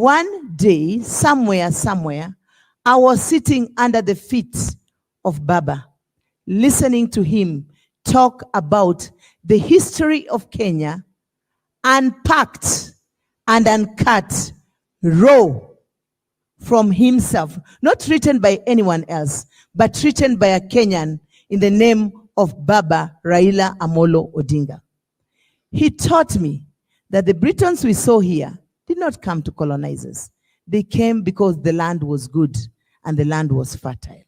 one day, somewhere, I was sitting under the feet of Baba, listening to him talk about the history of Kenya, unpacked and uncut, raw from himself, not written by anyone else, but written by a Kenyan in the name of Baba Raila Odinga. He taught me that the Britons we saw here did not come to colonize us. They came because the land was good and the land was fertile.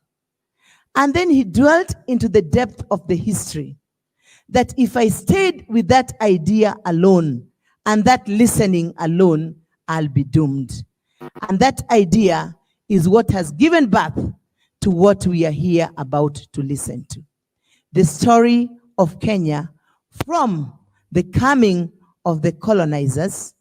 And then he dwelt into the depth of the history, that if I stayed with that idea alone and that listening alone, I'll be doomed. And that idea is what has given birth to what we are here about to listen to. The story of Kenya from the coming of the colonizers,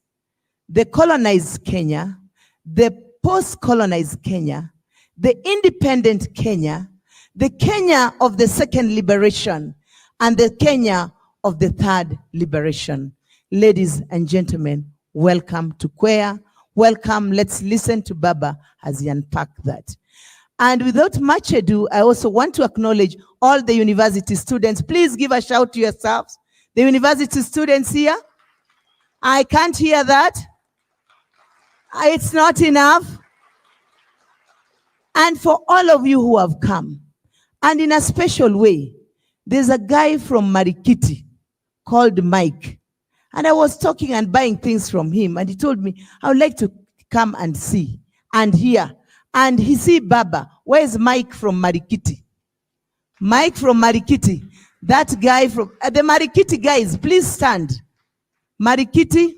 the colonized Kenya, the post-colonized Kenya, the independent Kenya, the Kenya of the second liberation, and the Kenya of the third liberation. Ladies and gentlemen, welcome to Kwea. Welcome. Let's listen to Baba as he unpacked that. And without much ado, I also want to acknowledge all the university students. Please give a shout to yourselves. The university students here. I can't hear that. It's not enough. And for all of you who have come, and in a special way, there's a guy from Marikiti called Mike. And I was talking and buying things from him, and he told me, I would like to come and see and hear. And he see Baba. Where's Mike from Marikiti? Mike from Marikiti. That guy from, the Marikiti guys, please stand. Marikiti.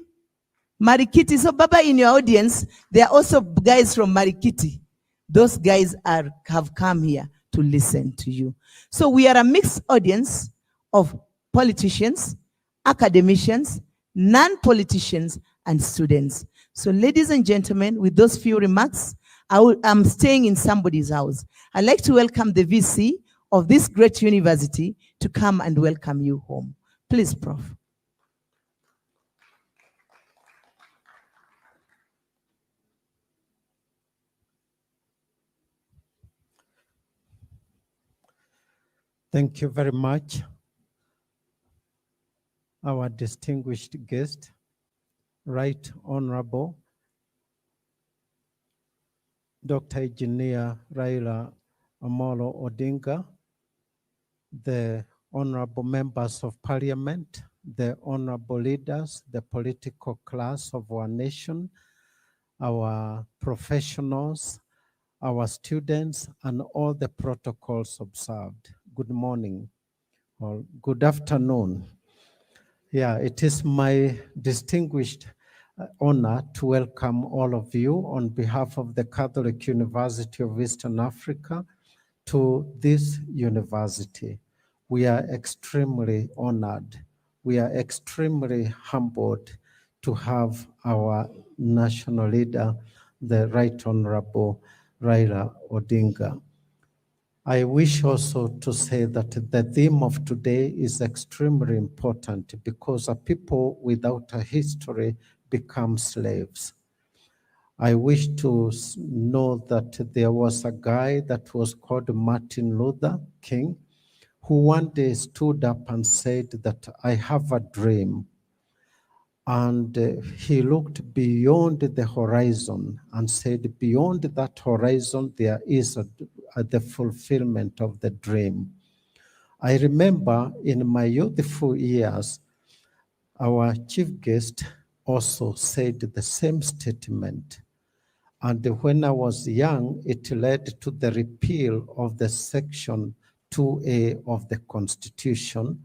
Marikiti. So Baba, in your audience, there are also guys from Marikiti. Those guys have come here to listen to you. So we are a mixed audience of politicians, academicians, non-politicians, and students. So ladies and gentlemen, with those few remarks, I'm staying in somebody's house. I'd like to welcome the VC of this great university to come and welcome you home. Please, Prof. Thank you very much, our distinguished guest, Right Honorable Dr. H.E Raila Odinga, the honorable members of parliament, the honorable leaders, the political class of our nation, our professionals, our students, and all the protocols observed. Good morning or good afternoon. Yeah, it is my distinguished honor to welcome all of you on behalf of the Catholic University of Eastern Africa to this university. We are extremely honored. We are extremely humbled to have our national leader, the Right Honorable Raila Odinga. I wish also to say that the theme of today is extremely important because a people without a history become slaves. I wish to know that there was a guy that was called Martin Luther King, who one day stood up and said that I have a dream. And he looked beyond the horizon and said, beyond that horizon, there is the fulfillment of the dream. I remember in my youthful years, our chief guest also said the same statement. And when I was young, it led to the repeal of the section 2A of the Constitution.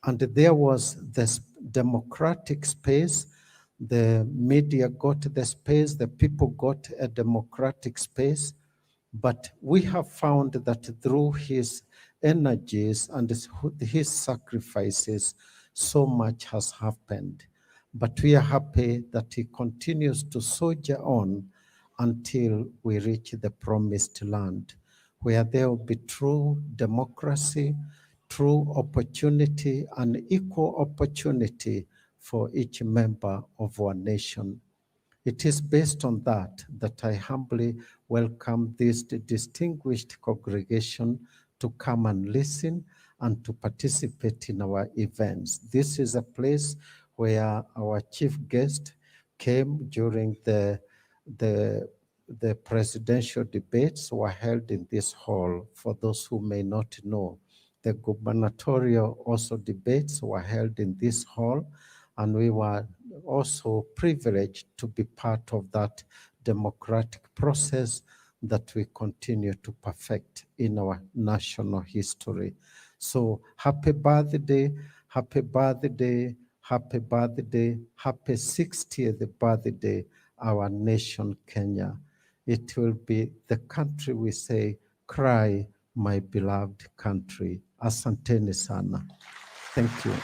And there was this democratic space. The media got the space, the people got a democratic space. But we have found that through his energies and his sacrifices, so much has happened. But we are happy that he continues to soldier on until we reach the promised land, where there will be true democracy, true opportunity, and equal opportunity for each member of our nation. It is based on that that I humbly welcome this distinguished congregation to come and listen and to participate in our events. This is a place where our chief guest came during the presidential debates were held in this hall. For those who may not know, the gubernatorial also debates were held in this hall, and we were also privileged to be part of that democratic process that we continue to perfect in our national history. So happy birthday, happy birthday, happy birthday, happy 60th birthday, our nation, Kenya. It will be the country we say, cry, my beloved country. Asanteni sana. Thank you.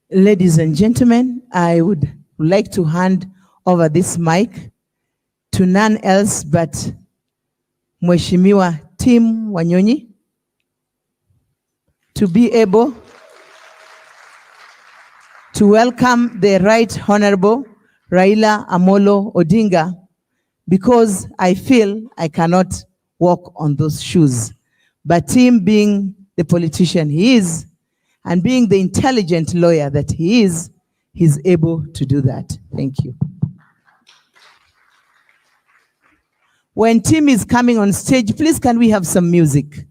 Ladies and gentlemen, I would like to hand over this mic to none else but Mheshimiwa Tim Wanyonyi to be able to welcome the Right Honorable Raila Amolo Odinga, because I feel I cannot walk on those shoes. But Tim, being the politician he is, and being the intelligent lawyer that he is, he's able to do that. Thank you. When Tim is coming on stage, please can we have some music?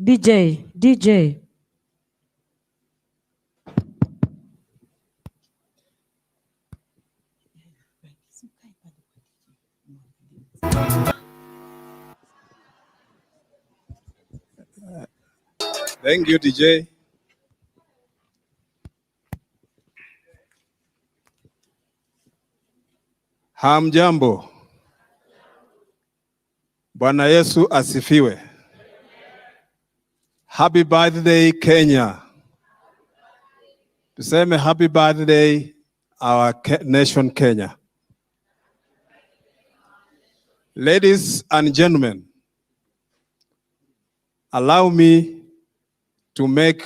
DJ. Thank you, DJ. Hamjambo. Bwana Yesu asifiwe. Happy birthday, Kenya. Tuseme happy birthday, our nation, Kenya. Ladies and gentlemen, allow me to make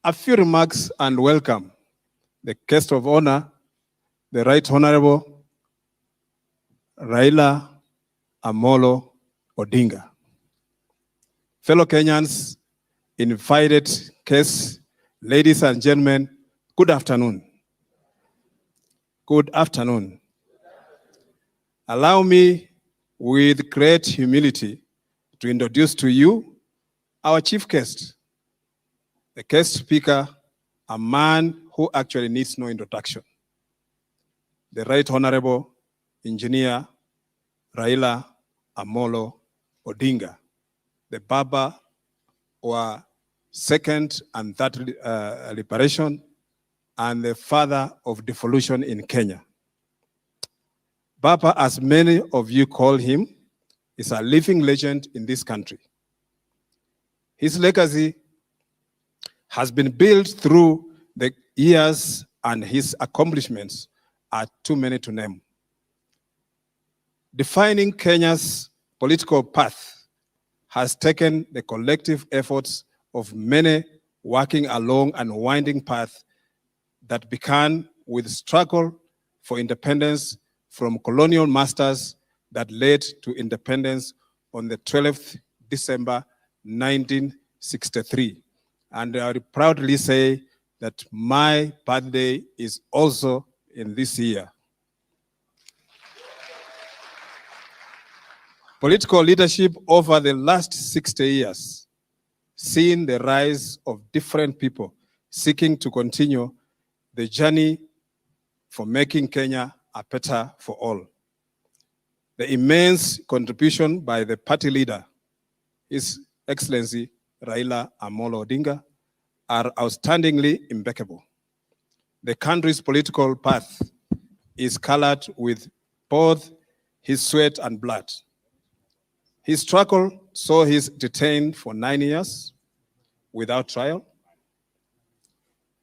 a few remarks and welcome the guest of honor, the Right Honorable Raila Amolo Odinga. Fellow Kenyans, invited guests, ladies and gentlemen, good afternoon. Good afternoon. Allow me, with great humility, to introduce to you our chief guest, the guest speaker, a man who actually needs no introduction, the Right Honorable Engineer Raila Amolo Odinga, the Baba or second and third liberation, and the father of devolution in Kenya. Baba, as many of you call him, is a living legend in this country. His legacy has been built through the years, and his accomplishments are too many to name. Defining Kenya's political path has taken the collective efforts of many working along a winding path that began with struggle for independence from colonial masters that led to independence on the 12th December 1963. And I would proudly say that my birthday is also in this year. Political leadership over the last 60 years, seen the rise of different people seeking to continue the journey for making Kenya a better for all. The immense contribution by the party leader, His Excellency Raila Amolo Odinga, are outstandingly impeccable. The country's political path is colored with both his sweat and blood. His struggle saw him detained for 9 years without trial.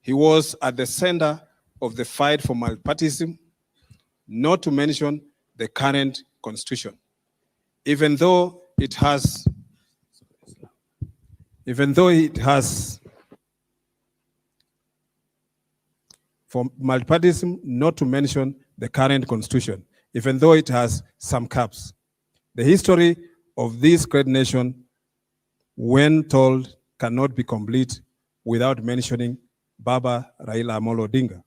He was at the center of the fight for multipartyism, not to mention the current constitution. Even though it has for multipartyism, not to mention the current constitution, even though it has some caps. The history of this great nation, when told, cannot be complete without mentioning Baba Raila Odinga.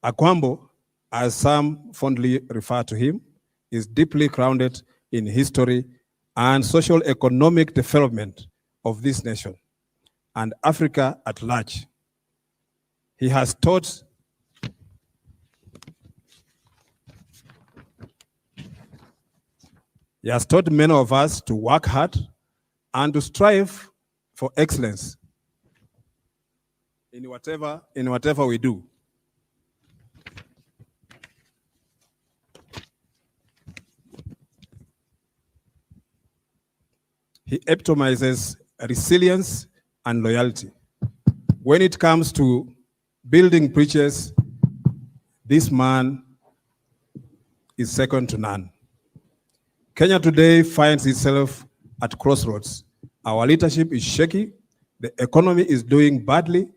Akwambo, as some fondly refer to him, is deeply grounded in history and social economic development of this nation and Africa at large. He has taught many of us to work hard and to strive for excellence in whatever we do. He epitomizes resilience and loyalty. When it comes to building bridges, this man is second to none. Kenya today finds itself at crossroads. Our leadership is shaky, the economy is doing badly,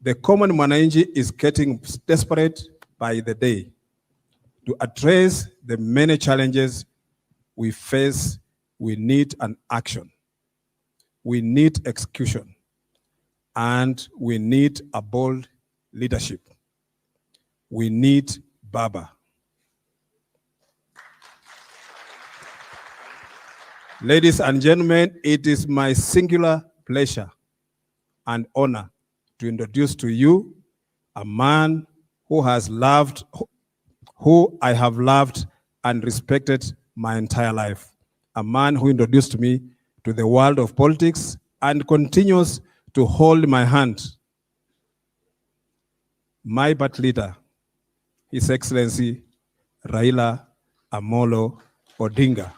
the common mwananchi is getting desperate by the day. To address the many challenges we face, we need an action. We need execution, and we need a bold leadership. We need Baba. Ladies and gentlemen, it is my singular pleasure and honor to introduce to you a man who I have loved and respected my entire life. A man who introduced me to the world of politics and continues to hold my hand. My birth leader, His Excellency Raila Amolo Odinga.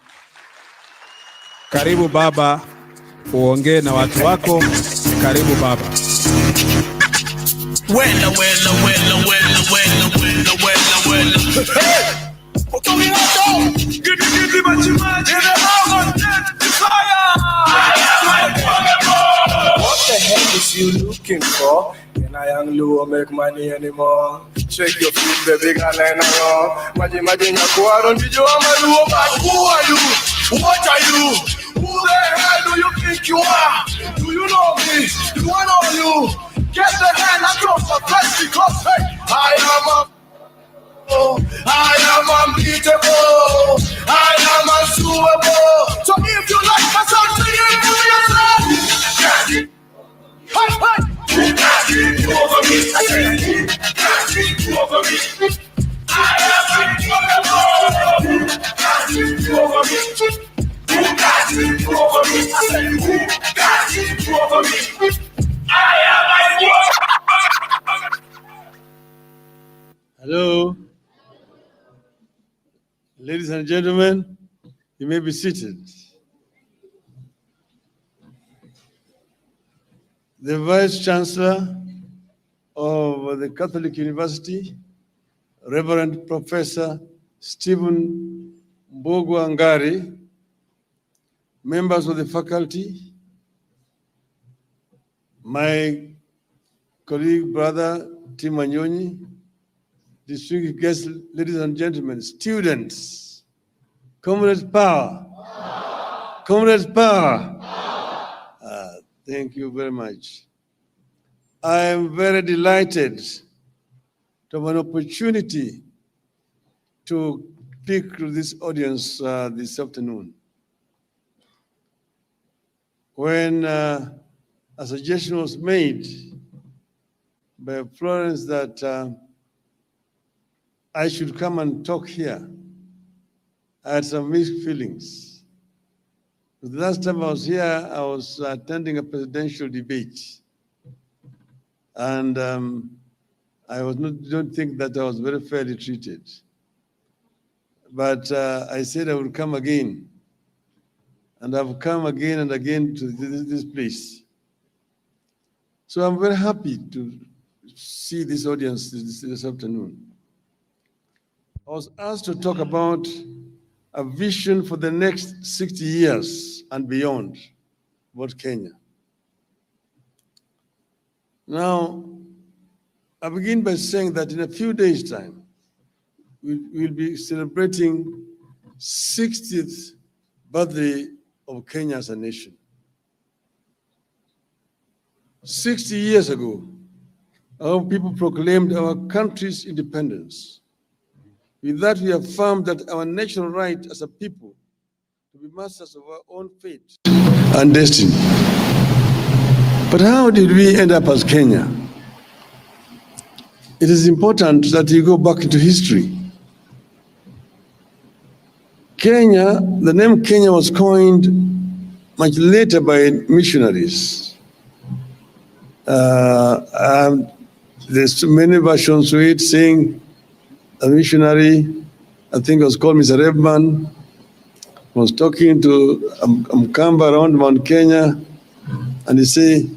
Karibu baba, uongee na watu wako. Karibu baba. Wela. Hey! What the hell is you looking for? And I am low, make money anymore. Shake your feet, baby, girl, and along. Imagine you go out on video, but who are you? What are you? Who the hell do you think you are? Do you know me? Do I know you? Get the hand across the face because, hey, I am unbeatable. I am unsuable. So if you like my song, sing it to yourself. Hey, hey. Who got you over me? I said, who got you over me? I am unbeatable. Who got you over me? Who got you over me? I said, who got you over me? I am unbeatable. Hello. Ladies and gentlemen, you may be seated. The Vice Chancellor of the Catholic University, Reverend Professor Stephen Mbogwa-Ngari, members of the faculty, my colleague, brother Tim Anyonyi, distinguished guests, ladies and gentlemen, students, comrades power, comrades power. Thank you very much. I am very delighted to have an opportunity to speak to this audience this afternoon. When a suggestion was made by Florence that I should come and talk here, I had some mixed feelings. The last time I was here, I was attending a presidential debate. And don't think that I was very fairly treated. But I said I would come again. And I've come again and again to this place. So I'm very happy to see this audience this afternoon. I was asked to talk about a vision for the next 60 years and beyond about Kenya. Now, I begin by saying that in a few days' time, we'll be celebrating 60th birthday of Kenya as a nation. 60 years ago, our people proclaimed our country's independence. With that, we affirmed that our national right as a people to be masters of our own fate and destiny. But how did we end up as Kenya? It is important that you go back into history. Kenya, the name Kenya was coined much later by missionaries. There's many versions of it saying a missionary, I think it was called Mr. Rebman, was talking to Mkamba around Mount Kenya, and he said,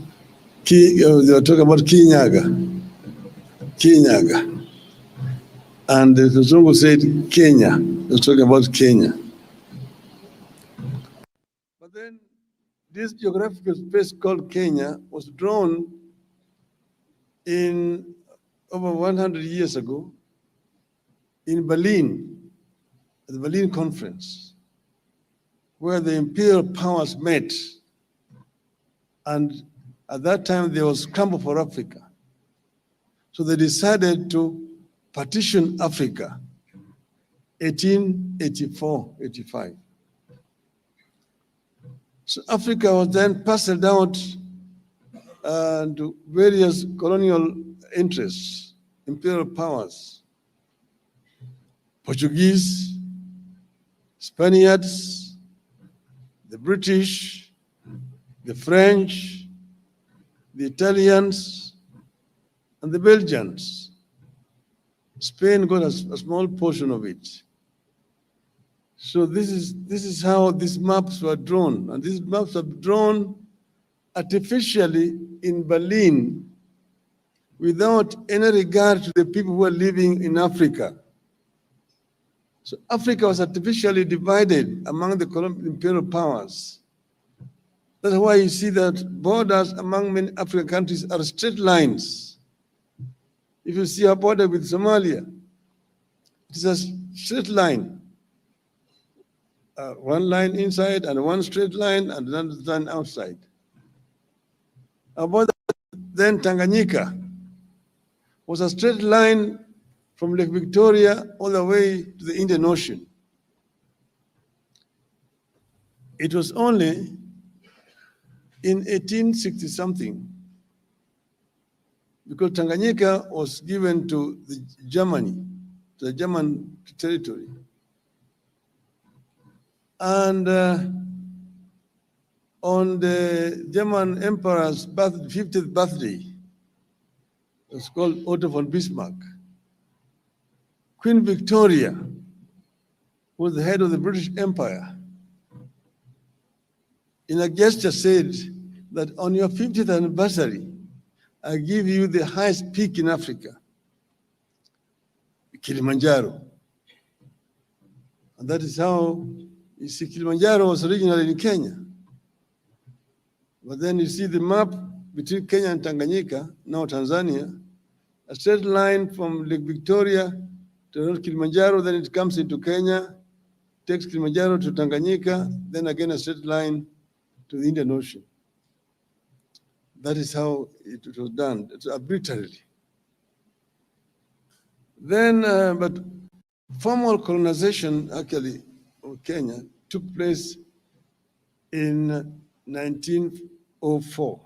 they were talking about Kinyaga. And the Zungu said Kenya, they were talking about Kenya. But then this geographical space called Kenya was drawn in over 100 years ago in Berlin, at the Berlin Conference, where the imperial powers met. And at that time, there was a scramble for Africa. So they decided to partition Africa, 1884-85. So Africa was then parceled out to various colonial interests, imperial powers, Portuguese, Spaniards, the British, the French, the Italians, and the Belgians. Spain got a small portion of it. So this is how these maps were drawn. And these maps are drawn artificially in Berlin without any regard to the people who are living in Africa. So Africa was artificially divided among the imperial powers. That's why you see that borders among many African countries are straight lines. If you see a border with Somalia, it is a straight line. One line inside and one straight line and another line outside. About then Tanganyika was a straight line from Lake Victoria all the way to the Indian Ocean. It was only in 1860 something, because Tanganyika was given to Germany, to the German territory. And on the German Emperor's 50th birthday, it was called Otto von Bismarck, Queen Victoria, who was the head of the British Empire, in a gesture said that on your 50th anniversary, I give you the highest peak in Africa, Kilimanjaro. And that is how you see Kilimanjaro was originally in Kenya. But then you see the map between Kenya and Tanganyika, now Tanzania, a straight line from Lake Victoria to Kilimanjaro, then it comes into Kenya, takes Kilimanjaro to Tanganyika, then again a straight line to the Indian Ocean. That is how it was done, it's arbitrarily. Then, but formal colonization actually of Kenya took place in 1904.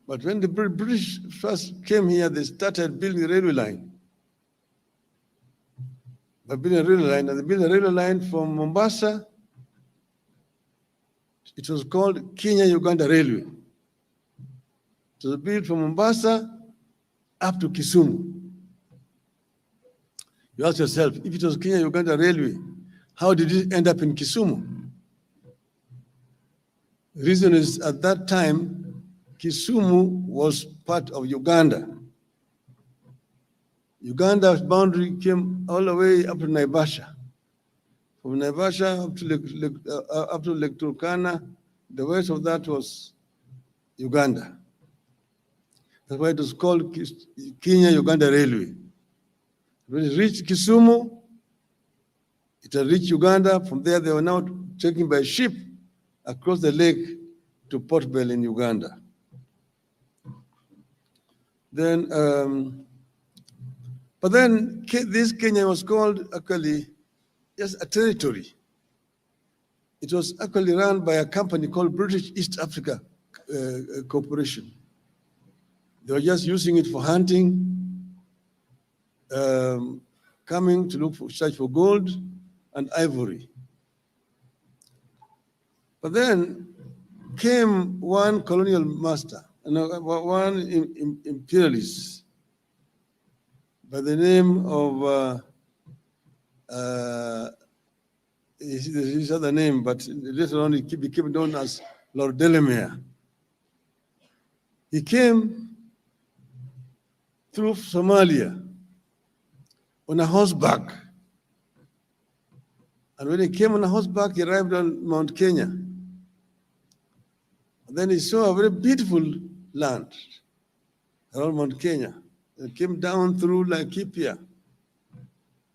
But when the British first came here, they started building a railway line. They built a railway line, and they built a railway line from Mombasa. It was called Kenya-Uganda Railway. It was built from Mombasa up to Kisumu. You ask yourself, if it was Kenya-Uganda Railway, how did it end up in Kisumu? The reason is at that time, Kisumu was part of Uganda. Uganda's boundary came all the way up to Naivasha. From Naivasha up to Lake Turkana, the west of that was Uganda. That's why it was called Kenya-Uganda Railway. When it reached Kisumu, it had reached Uganda. From there, they were now taken by ship across the lake to Port Bell in Uganda. Then, but then this Kenya was called actually just a territory. It was actually run by a company called British East Africa Corporation. They were just using it for hunting, coming to search for gold and ivory. But then came one colonial master, one imperialist by the name of, his other name, but later on he became known as Lord Delamere. He came through Somalia on a horseback. And when he came on a horseback, he arrived on Mount Kenya. And then he saw a very beautiful land around Mount Kenya. He came down through Laikipia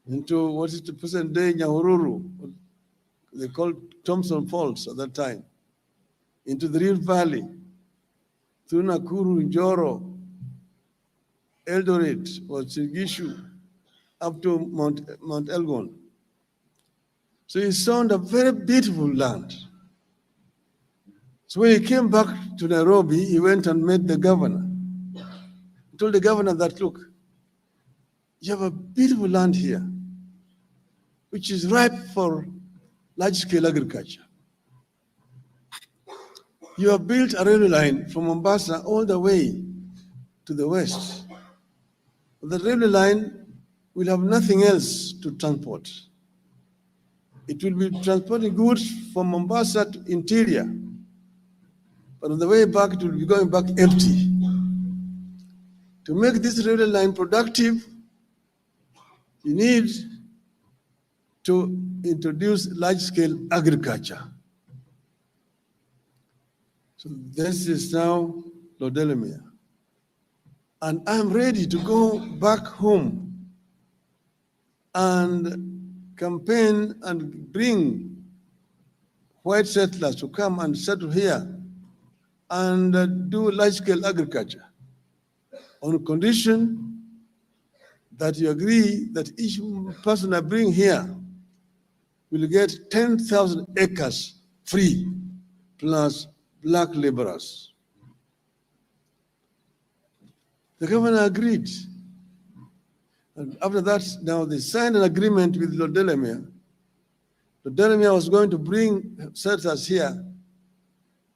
into what is the present day Nyahururu, they called Thompson Falls at that time, into the Rift Valley, through Nakuru, Njoro, Eldoret, or Chigishu, up to Mount Elgon. So he saw a very beautiful land. So when he came back to Nairobi, he went and met the governor. He told the governor that, look, you have a beautiful land here, which is ripe for large-scale agriculture. You have built a railway line from Mombasa all the way to the west. The railway line will have nothing else to transport. It will be transporting goods from Mombasa to interior, but on the way back, it will be going back empty. To make this railway line productive, you need to introduce large-scale agriculture. So this is now Lord Delamere. And I'm ready to go back home and campaign and bring white settlers to come and settle here and do large-scale agriculture on condition that you agree that each person I bring here will get 10,000 acres free, plus black laborers. The governor agreed. And after that, now they signed an agreement with Lord Delamere. Lord Delamere was going to bring settlers here.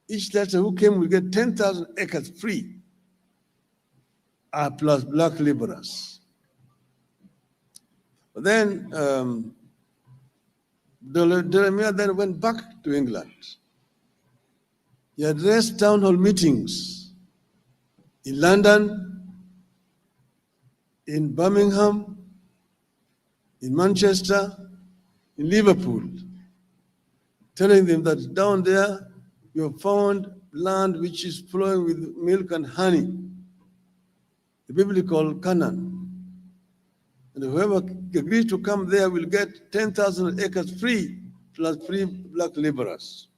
Each settler who came will get 10,000 acres free, plus black laborers. But then Delamere then went back to England. He addressed town hall meetings in London, in Birmingham, in Manchester, in Liverpool, telling them that down there you have found land which is flowing with milk and honey, the biblical Canaan. And whoever agrees to come there will get 10,000 acres free, plus free black laborers.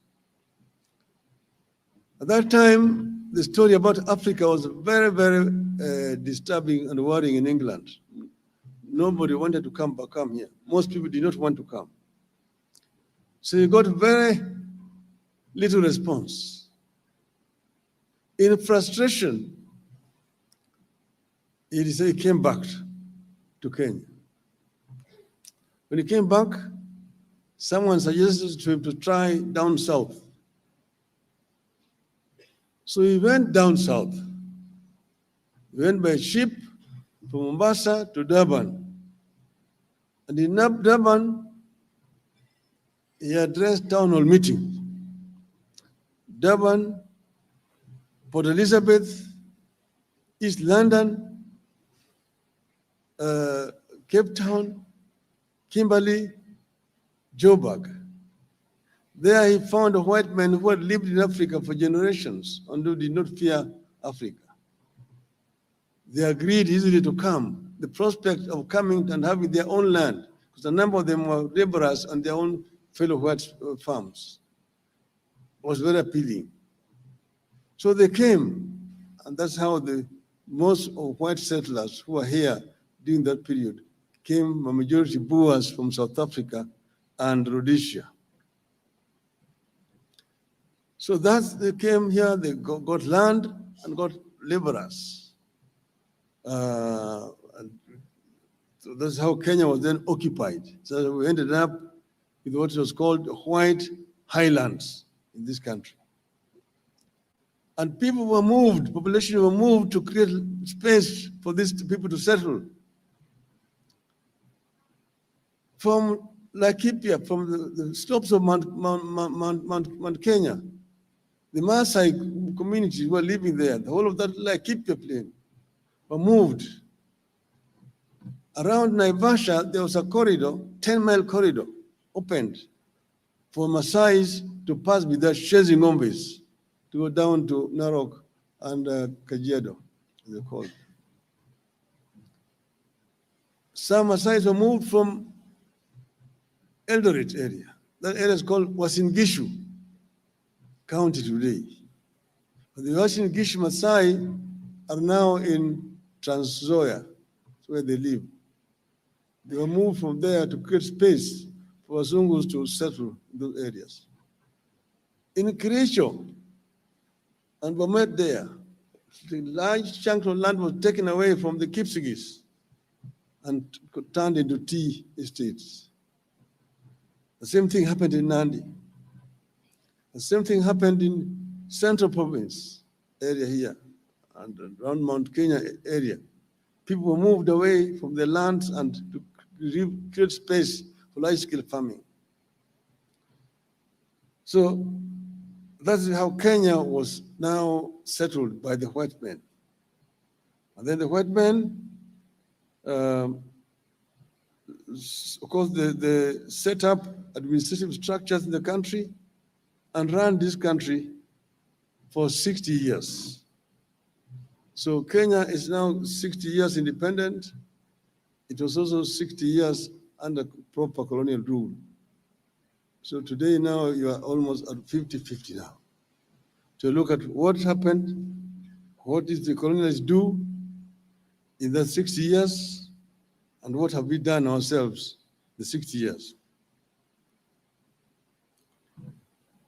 At that time, the story about Africa was very, very disturbing and worrying in England. Nobody wanted to come here. Most people did not want to come. So he got very little response. In frustration, he came back to Kenya. When he came back, someone suggested to him to try down south. So he went down south He went by ship from Mombasa to Durban. And in Durban, he addressed town hall meetings. Durban, Port Elizabeth, East London, Cape Town, Kimberley, Joburg. There he found a white man who had lived in Africa for generations and who did not fear Africa. They agreed easily to come. The prospect of coming and having their own land, because a number of them were laborers on their own fellow white farms, was very appealing. So they came, and that's how the most of white settlers who were here during that period came, a majority Boers from South Africa and Rhodesia. So they came here, they got land and got laborers. And so that's how Kenya was then occupied. So we ended up with what was called white highlands in this country. And people were moved, population were moved to create space for these people to settle. From Laikipia, from the slopes of Mount Kenya, the Maasai communities were living there. The whole of that Laikipia plain were moved. Around Naivasha, there was a corridor, 10-mile corridor, opened for Maasais to pass with their chasing ngombes to go down to Narok and Kajiado, as they're called. Some Maasais were moved from Eldoret area. That area is called Uasin Gishu County today. But the Uasin Gishu Maasai are now in Trans Nzoia, where they live. They were moved from there to create space for Wazungus to settle in those areas. In Kericho and Bomet there, the large chunk of land was taken away from the Kipsigis and turned into tea estates. The same thing happened in Nandi. The same thing happened in Central Province area here and around Mount Kenya area. People were moved away from their lands and to create space for large-scale farming. So that's how Kenya was now settled by the white men. And then the white men, of course, they set up administrative structures in the country and ran this country for 60 years. So Kenya is now 60 years independent. It was also 60 years under proper colonial rule. So today now you are almost at 50-50 now. To look at what happened, what did the colonialists do in that 60 years, and what have we done ourselves the 60 years.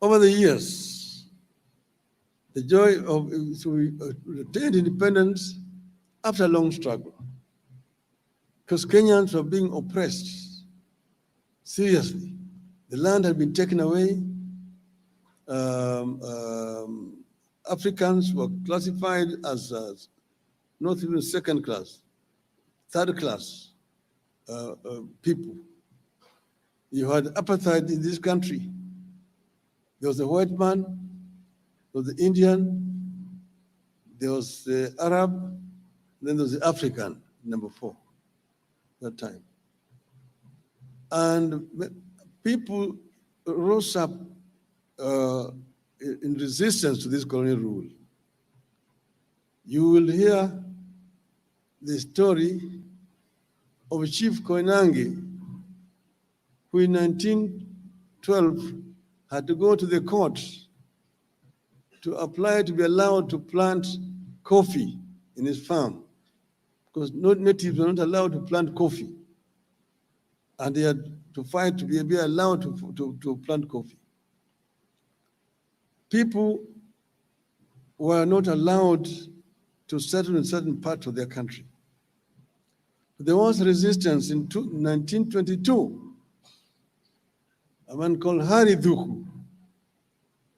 Over the years, the joy of so we attained independence after a long struggle, because Kenyans were being oppressed seriously. The land had been taken away. Africans were classified as not even second class, third class people. You had apartheid in this country. There was the white man, there was the Indian, there was the Arab, then there was the African, number 4, that time. And people rose up in resistance to this colonial rule. You will hear the story of Chief Koinange, who in 1912 had to go to the court to apply to be allowed to plant coffee in his farm, because natives were not allowed to plant coffee. And they had to fight to be allowed to plant coffee. People were not allowed to settle in certain parts of their country. There was resistance in 1922. A man called Hari Dhuku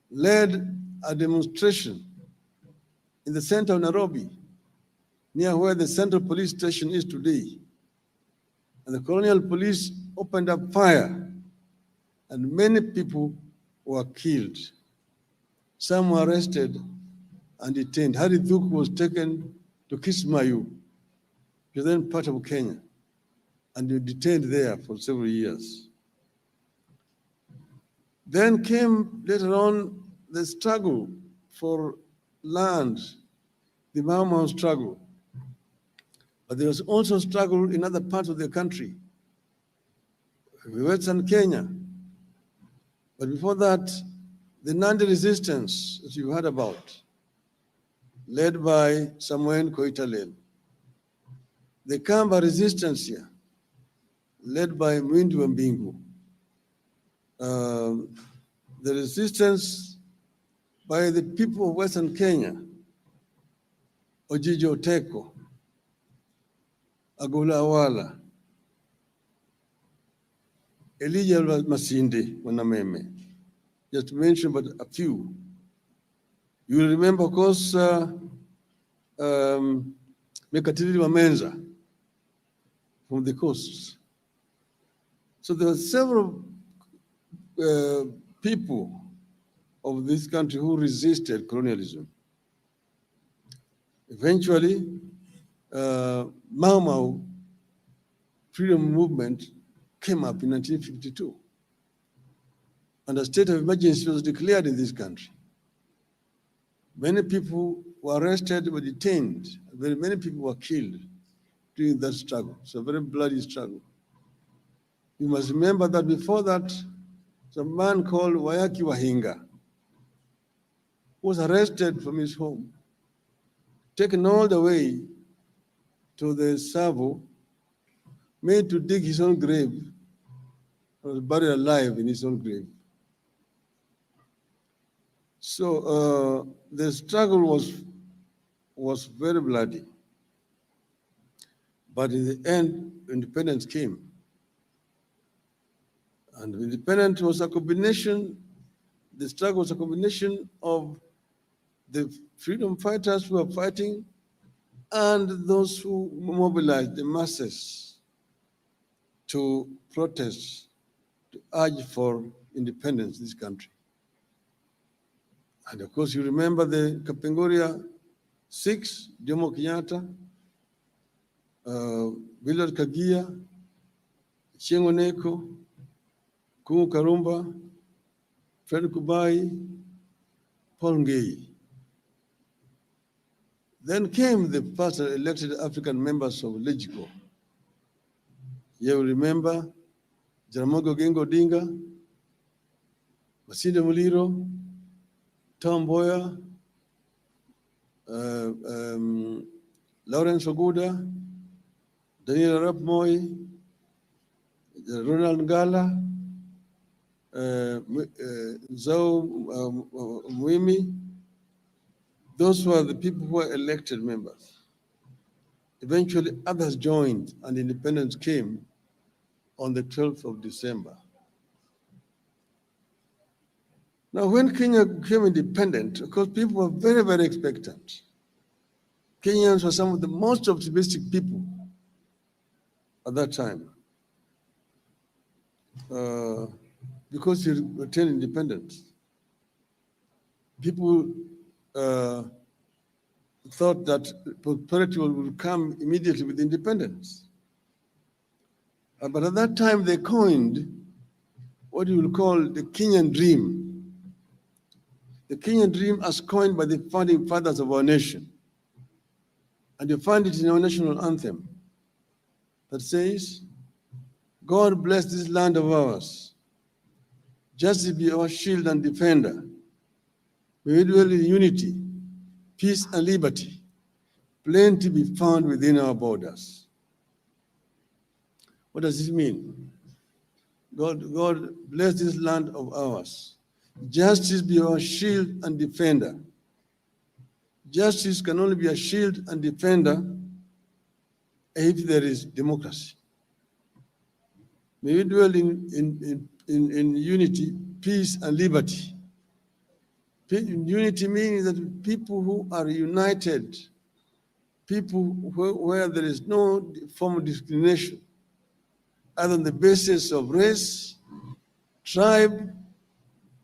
led a demonstration in the center of Nairobi near where the Central Police Station is today. And the colonial police opened up fire, and many people were killed. Some were arrested and detained. Harry Duke was taken to Kismayu, which is then part of Kenya, and detained there for several years. Then came later on the struggle for land, the Mau Mau struggle. But there was also struggle in other parts of the country, Western Kenya. But before that, the Nandi resistance, as you heard about, led by Samuel Koitalel. The Kamba resistance here, led by Mwindu Mbingu. The resistance by the people of Western Kenya, Ojijo Teko, Agula Awala, Elijah Masinde, Wanameme, just to mention but a few. You will remember, of course, Mekatili Mamenza from the coast. So there were several people of this country who resisted colonialism. Eventually, Mau Mau freedom movement came up in 1952, and a state of emergency was declared in this country. Many people were arrested, were detained. Very many people were killed during that struggle. It's a very bloody struggle. You must remember that before that, some man called Wayaki Wahinga was arrested from his home, taken all the way to the Savo, made to dig his own grave, and was buried alive in his own grave. So the struggle was very bloody. But in the end, independence came. And independence was a combination, the struggle was a combination of the freedom fighters who were fighting and those who mobilized the masses to protest, to urge for independence in this country. And of course, you remember the Kapenguria 6, Jomo Kenyatta, Willard Kagia, Chieng' Oneko, Kungu Karumba, Fred Kubai, Paul Ngei. Then came the first elected African members of LEGICO. You will remember Jaramogi Oginga Odinga, Masinde Muliro, Tom Mboya, Lawrence Oguda, Daniel Arap Moi, Ronald Ngala, Zhou Muimi. Those were the people who were elected members. Eventually, others joined, and independence came on the 12th of December. Now, when Kenya became independent, of course, people were very, very expectant. Kenyans were some of the most optimistic people at that time because they attained independence. People thought that prosperity would come immediately with independence. But at that time, they coined what you will call the Kenyan dream. The Kenyan dream as coined by the founding fathers of our nation. And you find it in our national anthem that says, God bless this land of ours. Justice be our shield and defender. May we dwell in unity, peace and liberty, plenty be found within our borders. What does this mean? God bless this land of ours. Justice be our shield and defender. Justice can only be a shield and defender if there is democracy. May we dwell in unity, peace, and liberty. Unity means that people who are united people where there is no form of discrimination, either on the basis of race, tribe,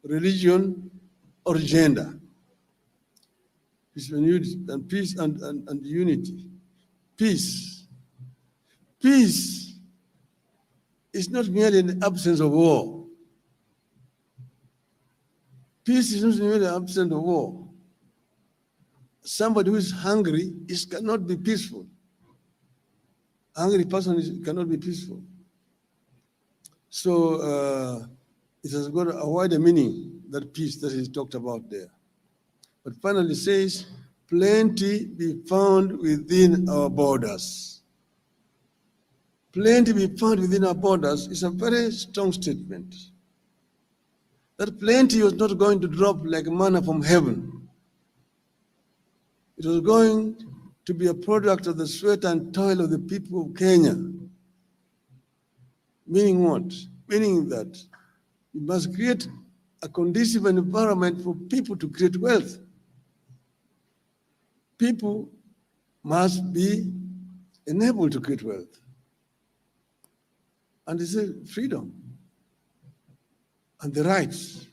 religion, or gender. Peace and unity, and peace and unity. Peace. Peace is not merely in the absence of war. Peace is not merely the absence of war. Somebody who is hungry cannot be peaceful. A hungry person cannot be peaceful. So it has got a wider meaning, that peace that is talked about there. But finally says, plenty be found within our borders. Plenty be found within our borders is a very strong statement. That plenty was not going to drop like manna from heaven. It was going to be a product of the sweat and toil of the people of Kenya. Meaning what? Meaning that you must create a conducive environment for people to create wealth. People must be enabled to create wealth. And this is freedom and the rights.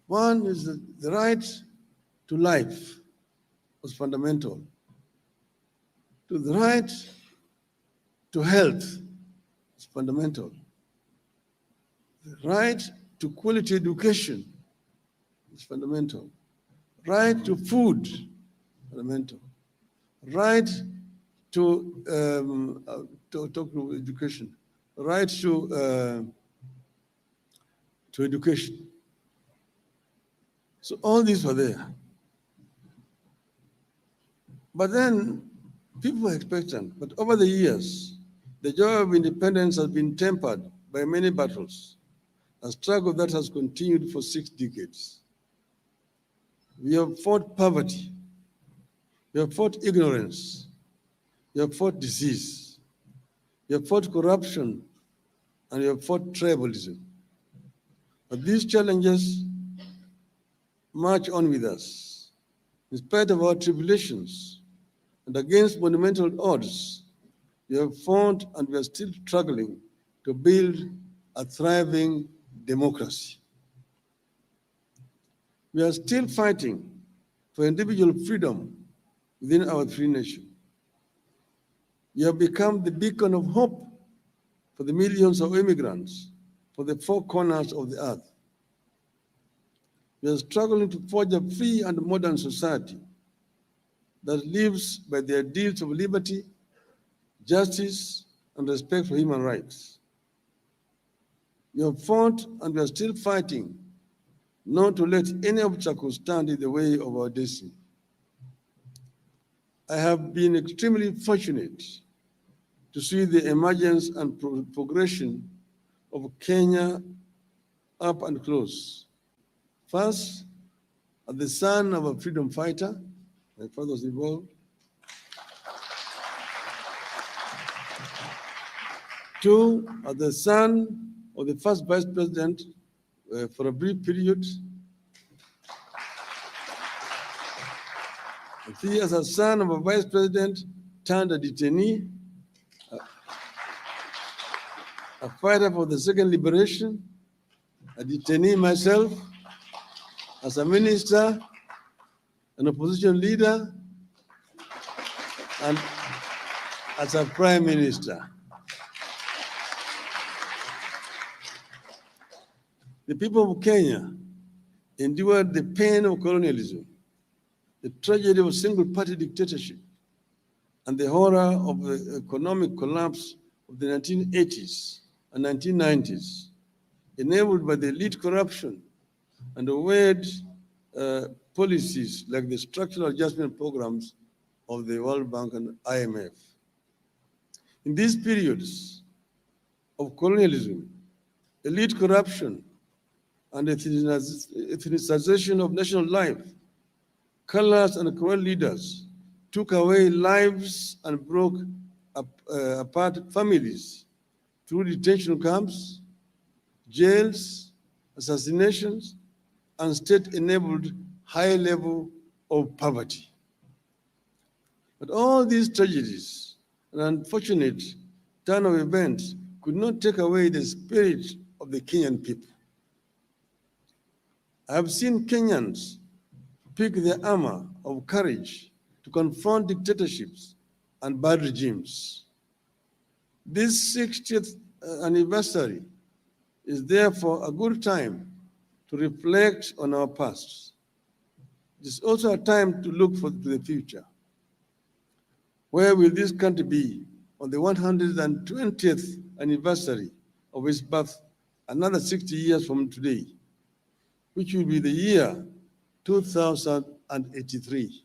One is the right to life was fundamental. To the right to health is fundamental. The right to quality education is fundamental. Right to food, fundamental. Right to talk to education. Right to education. So all these were there. But then people were expectant. But over the years, the joy of independence has been tempered by many battles, a struggle that has continued for 6 decades. We have fought poverty. We have fought ignorance. We have fought disease. We have fought corruption. And we have fought tribalism. But these challenges march on with us. In spite of our tribulations and against monumental odds, we have fought and we are still struggling to build a thriving democracy. We are still fighting for individual freedom within our free nation. We have become the beacon of hope for the millions of immigrants for the 4 corners of the earth. We are struggling to forge a free and modern society that lives by the ideals of liberty, justice, and respect for human rights. We have fought and we are still fighting not to let any obstacle stand in the way of our destiny. I have been extremely fortunate to see the emergence and progression of Kenya up and close. First, as the son of a freedom fighter, my father was involved. 2, as the son of the first vice president for a brief period. And 3, as a son of a vice president turned a detainee, a fighter for the second liberation, a detainee myself, as a minister, an opposition leader, and as a prime minister. The people of Kenya endured the pain of colonialism, the tragedy of single-party dictatorship, and the horror of the economic collapse of the 1980s and 1990s, enabled by the elite corruption and the weird policies like the structural adjustment programs of the World Bank and IMF. In these periods of colonialism, elite corruption, and ethnicization of national life, colors and cruel leaders took away lives and broke apart families through detention camps, jails, assassinations, and state-enabled high level of poverty. But all these tragedies and unfortunate turn of events could not take away the spirit of the Kenyan people. I have seen Kenyans pick their armor of courage to confront dictatorships and bad regimes. This 60th anniversary is therefore a good time to reflect on our past. It is also a time to look to the future. Where will this country be on the 120th anniversary of its birth, another 60 years from today, which will be the year 2083?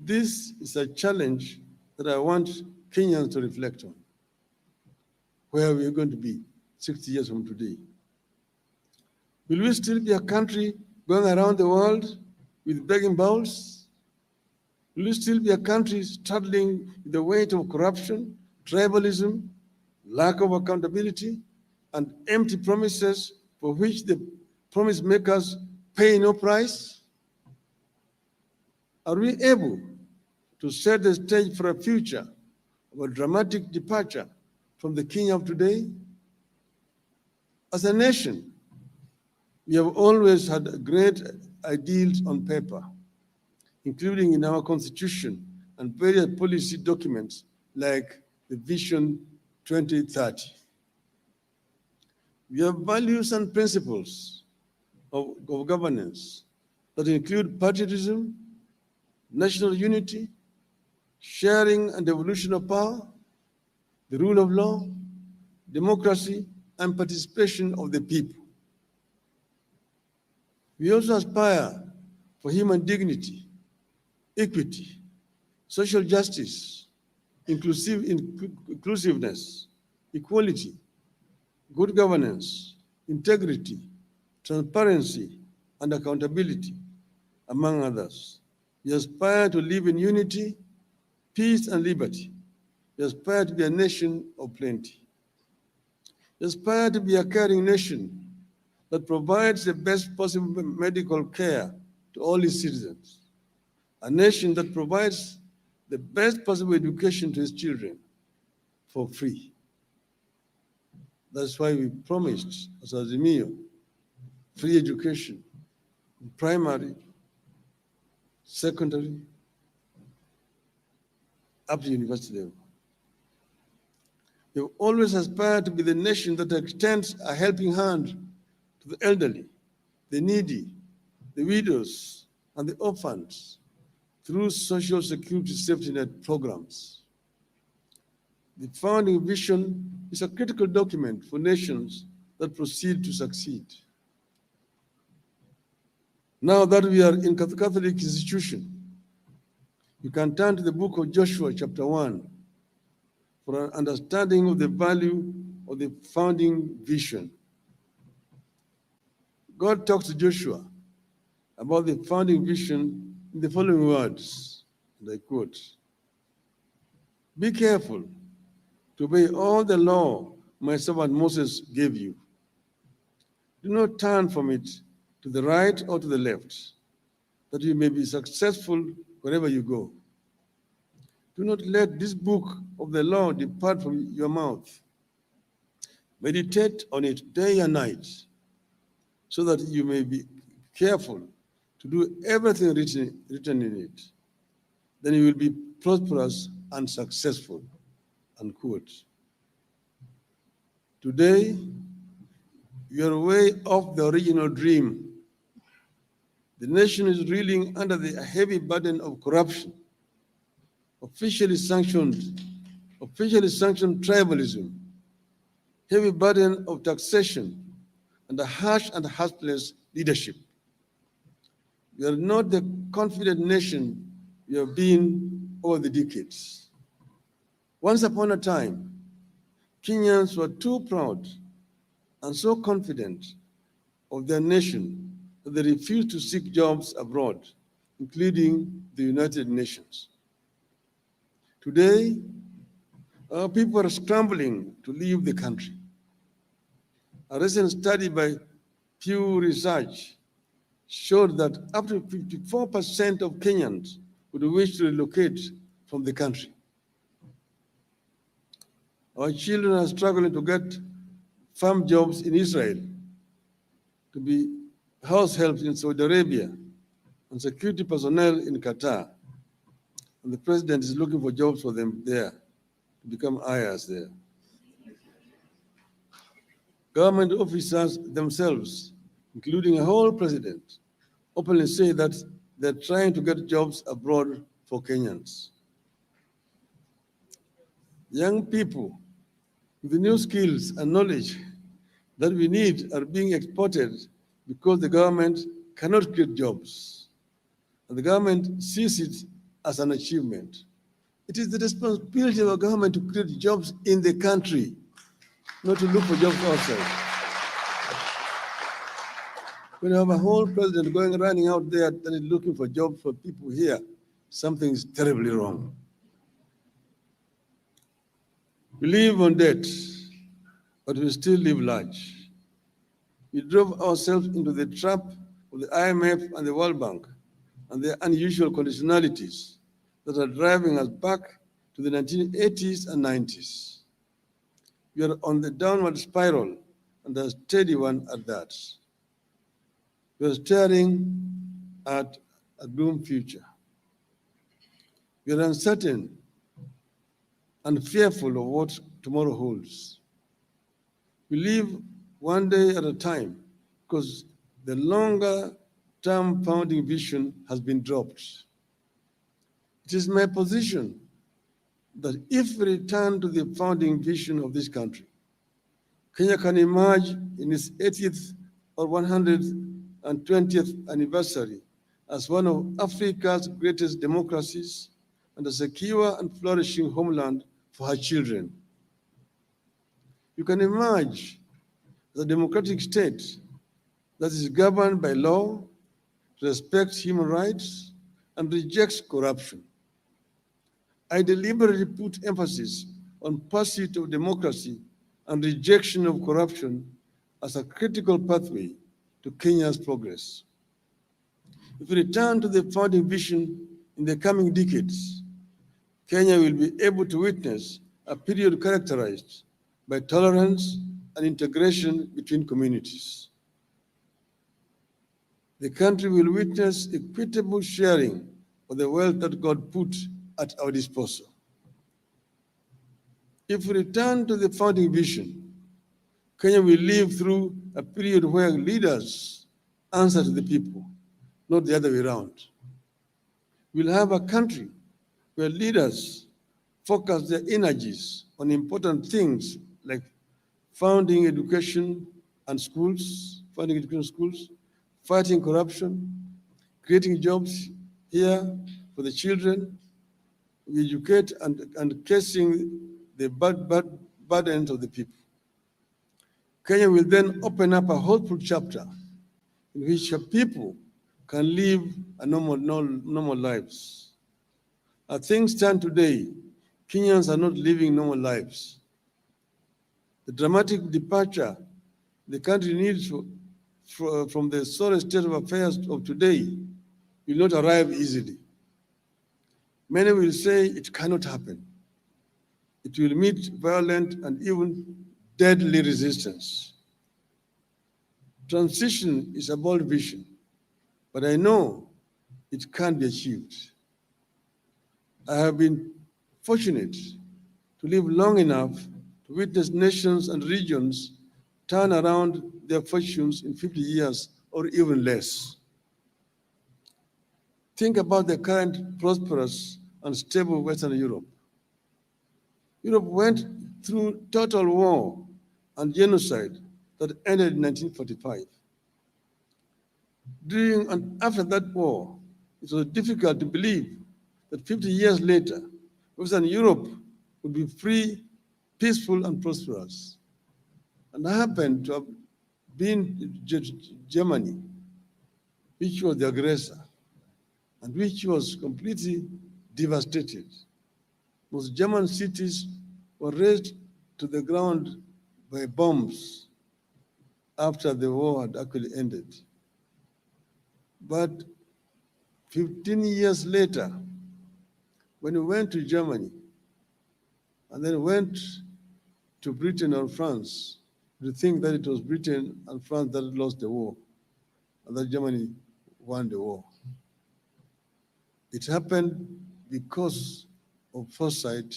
This is a challenge that I want Kenyans to reflect on. Where are we going to be 60 years from today? Will we still be a country going around the world with begging bowls? Will we still be a country struggling with the weight of corruption, tribalism, lack of accountability, and empty promises for which the promise makers pay no price? Are we able to set the stage for a future of a dramatic departure from the Kenya of today? As a nation, we have always had great ideals on paper, including in our constitution and various policy documents like the Vision 2030. We have values and principles of governance that include patriotism, national unity, sharing and devolution of power, the rule of law, democracy, and participation of the people. We also aspire for human dignity, equity, social justice, inclusiveness, equality, good governance, integrity, transparency, and accountability, among others. We aspire to live in unity, peace, and liberty. We aspire to be a nation of plenty. We aspire to be a caring nation that provides the best possible medical care to all its citizens. A nation that provides the best possible education to its children for free. That's why we promised, as Azimio, free education in primary, secondary, up to university level. We've always aspired to be the nation that extends a helping hand to the elderly, the needy, the widows, and the orphans through social security safety net programs. The founding vision is a critical document for nations that proceed to succeed. Now that we are in Catholic institution, you can turn to the book of Joshua, chapter 1, for an understanding of the value of the founding vision. God talks to Joshua about the founding vision in the following words, and I quote, "Be careful to obey all the law my servant Moses gave you. Do not turn from it to the right or to the left, that you may be successful wherever you go. Do not let this book of the law depart from your mouth. Meditate on it day and night, so that you may be careful to do everything written in it. Then you will be prosperous and successful." Unquote. Today, you are way off the original dream. The nation is reeling under the heavy burden of corruption, officially sanctioned tribalism, heavy burden of taxation, and a harsh and heartless leadership. We are not the confident nation we have been over the decades. Once upon a time, Kenyans were too proud and so confident of their nation that they refused to seek jobs abroad, including the United Nations. Today, our people are scrambling to leave the country. A recent study by Pew Research showed that up to 54% of Kenyans would wish to relocate from the country. Our children are struggling to get farm jobs in Israel, to be house helps in Saudi Arabia, and security personnel in Qatar. And the president is looking for jobs for them there, to become ayahs there. Government officers themselves, including a whole president, openly say that they're trying to get jobs abroad for Kenyans. Young people with the new skills and knowledge that we need are being exported because the government cannot create jobs. And the government sees it as an achievement. It is the responsibility of a government to create jobs in the country, not to look for jobs outside. When you have a whole president running out there and looking for jobs for people here, something is terribly wrong. We live on debt, but we still live large. We drove ourselves into the trap of the IMF and the World Bank and their unusual conditionalities that are driving us back to the 1980s and 90s. We are on the downward spiral, and a steady one at that. We are staring at a doomed future. We are uncertain and fearful of what tomorrow holds. We live one day at a time because the longer-term founding vision has been dropped. It is my position that if we return to the founding vision of this country, Kenya can emerge in its 80th or 120th anniversary as one of Africa's greatest democracies and a secure and flourishing homeland for her children. You can emerge as a democratic state that is governed by law, respects human rights, and rejects corruption. I deliberately put emphasis on pursuit of democracy and rejection of corruption as a critical pathway to Kenya's progress. If we return to the founding vision in the coming decades, Kenya will be able to witness a period characterized by tolerance and integration between communities. The country will witness equitable sharing of the wealth that God put at our disposal. If we return to the founding vision, Kenya will live through a period where leaders answer to the people, not the other way around. We'll have a country where leaders focus their energies on important things like funding education schools, fighting corruption, creating jobs here for the children. We educate and casing the burdens of the people. Kenya will then open up a hopeful chapter in which her people can live a normal lives. As things stand today, Kenyans are not living normal lives. The dramatic departure the country needs from the sorry state of affairs of today will not arrive easily. Many will say it cannot happen. It will meet violent and even deadly resistance. Transition is a bold vision, but I know it can be achieved. I have been fortunate to live long enough to witness nations and regions turn around their fortunes in 50 years or even less. Think about the current prosperous and stable Western Europe. Europe went through total war and genocide that ended in 1945. During and after that war, it was difficult to believe that 50 years later, Western Europe would be free, peaceful, and prosperous. And I happened to have been Germany, which was the aggressor, and which was completely devastated. Most German cities were razed to the ground by bombs after the war had actually ended. But 15 years later, when we went to Germany and then went to Britain or France, to think that it was Britain and France that lost the war and that Germany won the war. It happened because of foresight,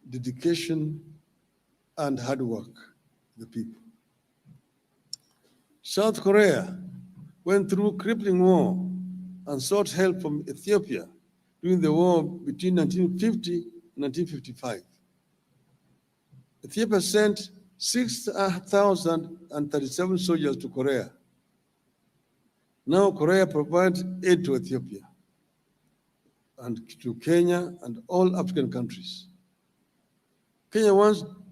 dedication, and hard work of the people. South Korea went through crippling war and sought help from Ethiopia during the war between 1950 and 1955. Ethiopia sent 6,037 soldiers to Korea. Now Korea provides aid to Ethiopia and to Kenya and all African countries. Kenya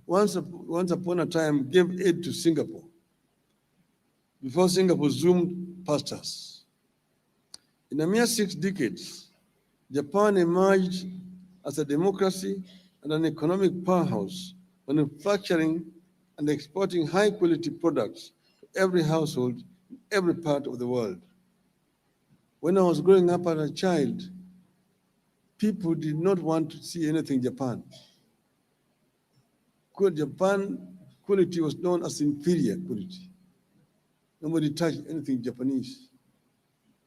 once upon a time gave aid to Singapore before Singapore zoomed past us. In a mere 6 decades, Japan emerged as a democracy and an economic powerhouse, manufacturing and exporting high-quality products to every household in every part of the world. When I was growing up as a child, people did not want to see anything Japan. Japan quality was known as inferior quality. Nobody touched anything Japanese.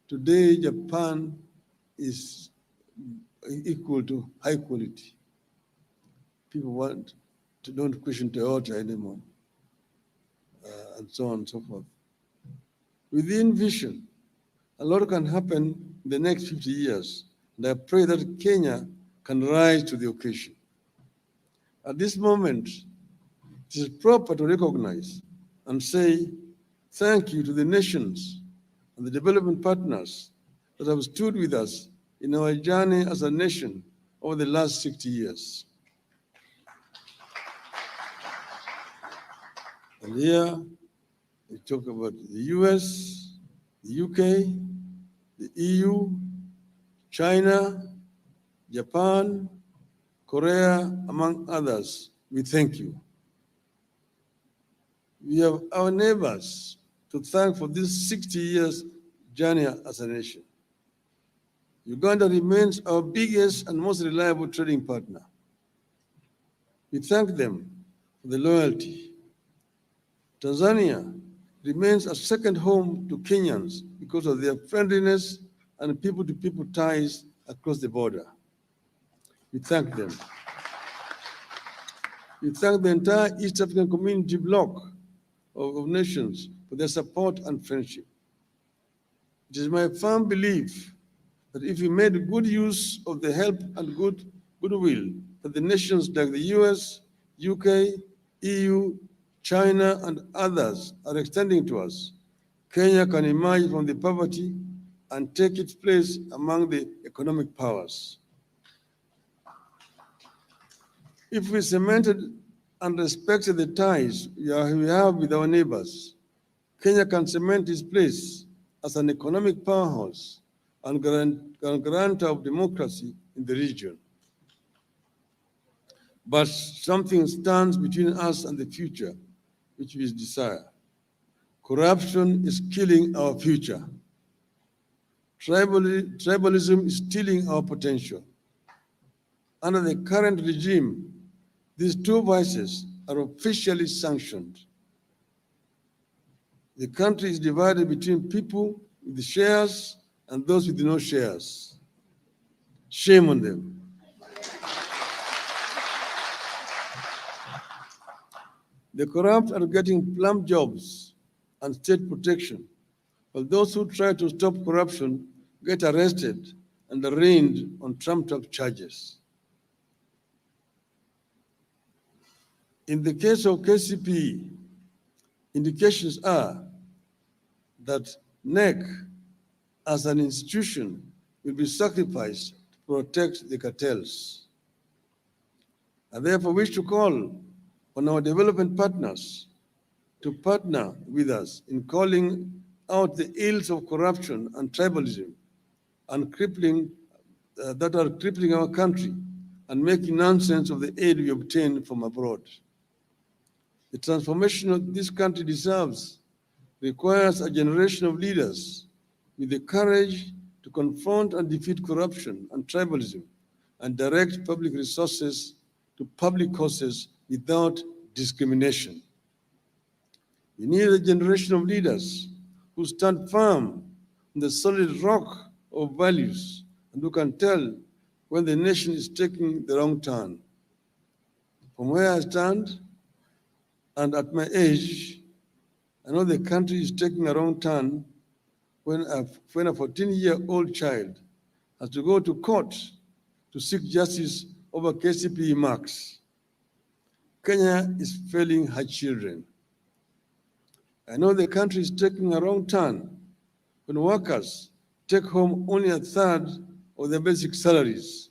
Today, Japan is equal to high quality. People don't question Toyota anymore, and so on and so forth. Within vision, a lot can happen in the next 50 years, and I pray that Kenya can rise to the occasion. At this moment, it is proper to recognize and say thank you to the nations and the development partners that have stood with us in our journey as a nation over the last 60 years. And here, we talk about the US, the UK, the EU, China, Japan, Korea, among others. We thank you. We have our neighbors to thank for this 60 years journey as a nation. Uganda remains our biggest and most reliable trading partner. We thank them for the loyalty. Tanzania remains a second home to Kenyans because of their friendliness and people-to-people ties across the border. We thank them. We thank the entire East African Community bloc of nations for their support and friendship. It is my firm belief that if we made good use of the help and goodwill that the nations like the US, UK, EU, China, and others are extending to us, Kenya can emerge from the poverty and take its place among the economic powers. If we cemented and respected the ties we have with our neighbors, Kenya can cement its place as an economic powerhouse and guarantor of democracy in the region. But something stands between us and the future, which we desire. Corruption is killing our future. Tribalism is stealing our potential. Under the current regime, these two vices are officially sanctioned. The country is divided between people with shares and those with no shares. Shame on them. The corrupt are getting plum jobs and state protection, while those who try to stop corruption get arrested and arraigned on trumped-up charges. In the case of KCP, indications are that NEC as an institution will be sacrificed to protect the cartels. I therefore wish to call on our development partners to partner with us in calling out the ills of corruption and tribalism and that are crippling our country and making nonsense of the aid we obtain from abroad. The transformation of this country deserves requires a generation of leaders with the courage to confront and defeat corruption and tribalism and direct public resources to public causes without discrimination. We need a generation of leaders who stand firm on the solid rock of values and who can tell when the nation is taking the wrong turn. From where I stand and at my age, I know the country is taking a wrong turn when a 14-year-old child has to go to court to seek justice over KCPE marks. Kenya is failing her children. I know the country is taking a wrong turn when workers take home only a third of their basic salaries,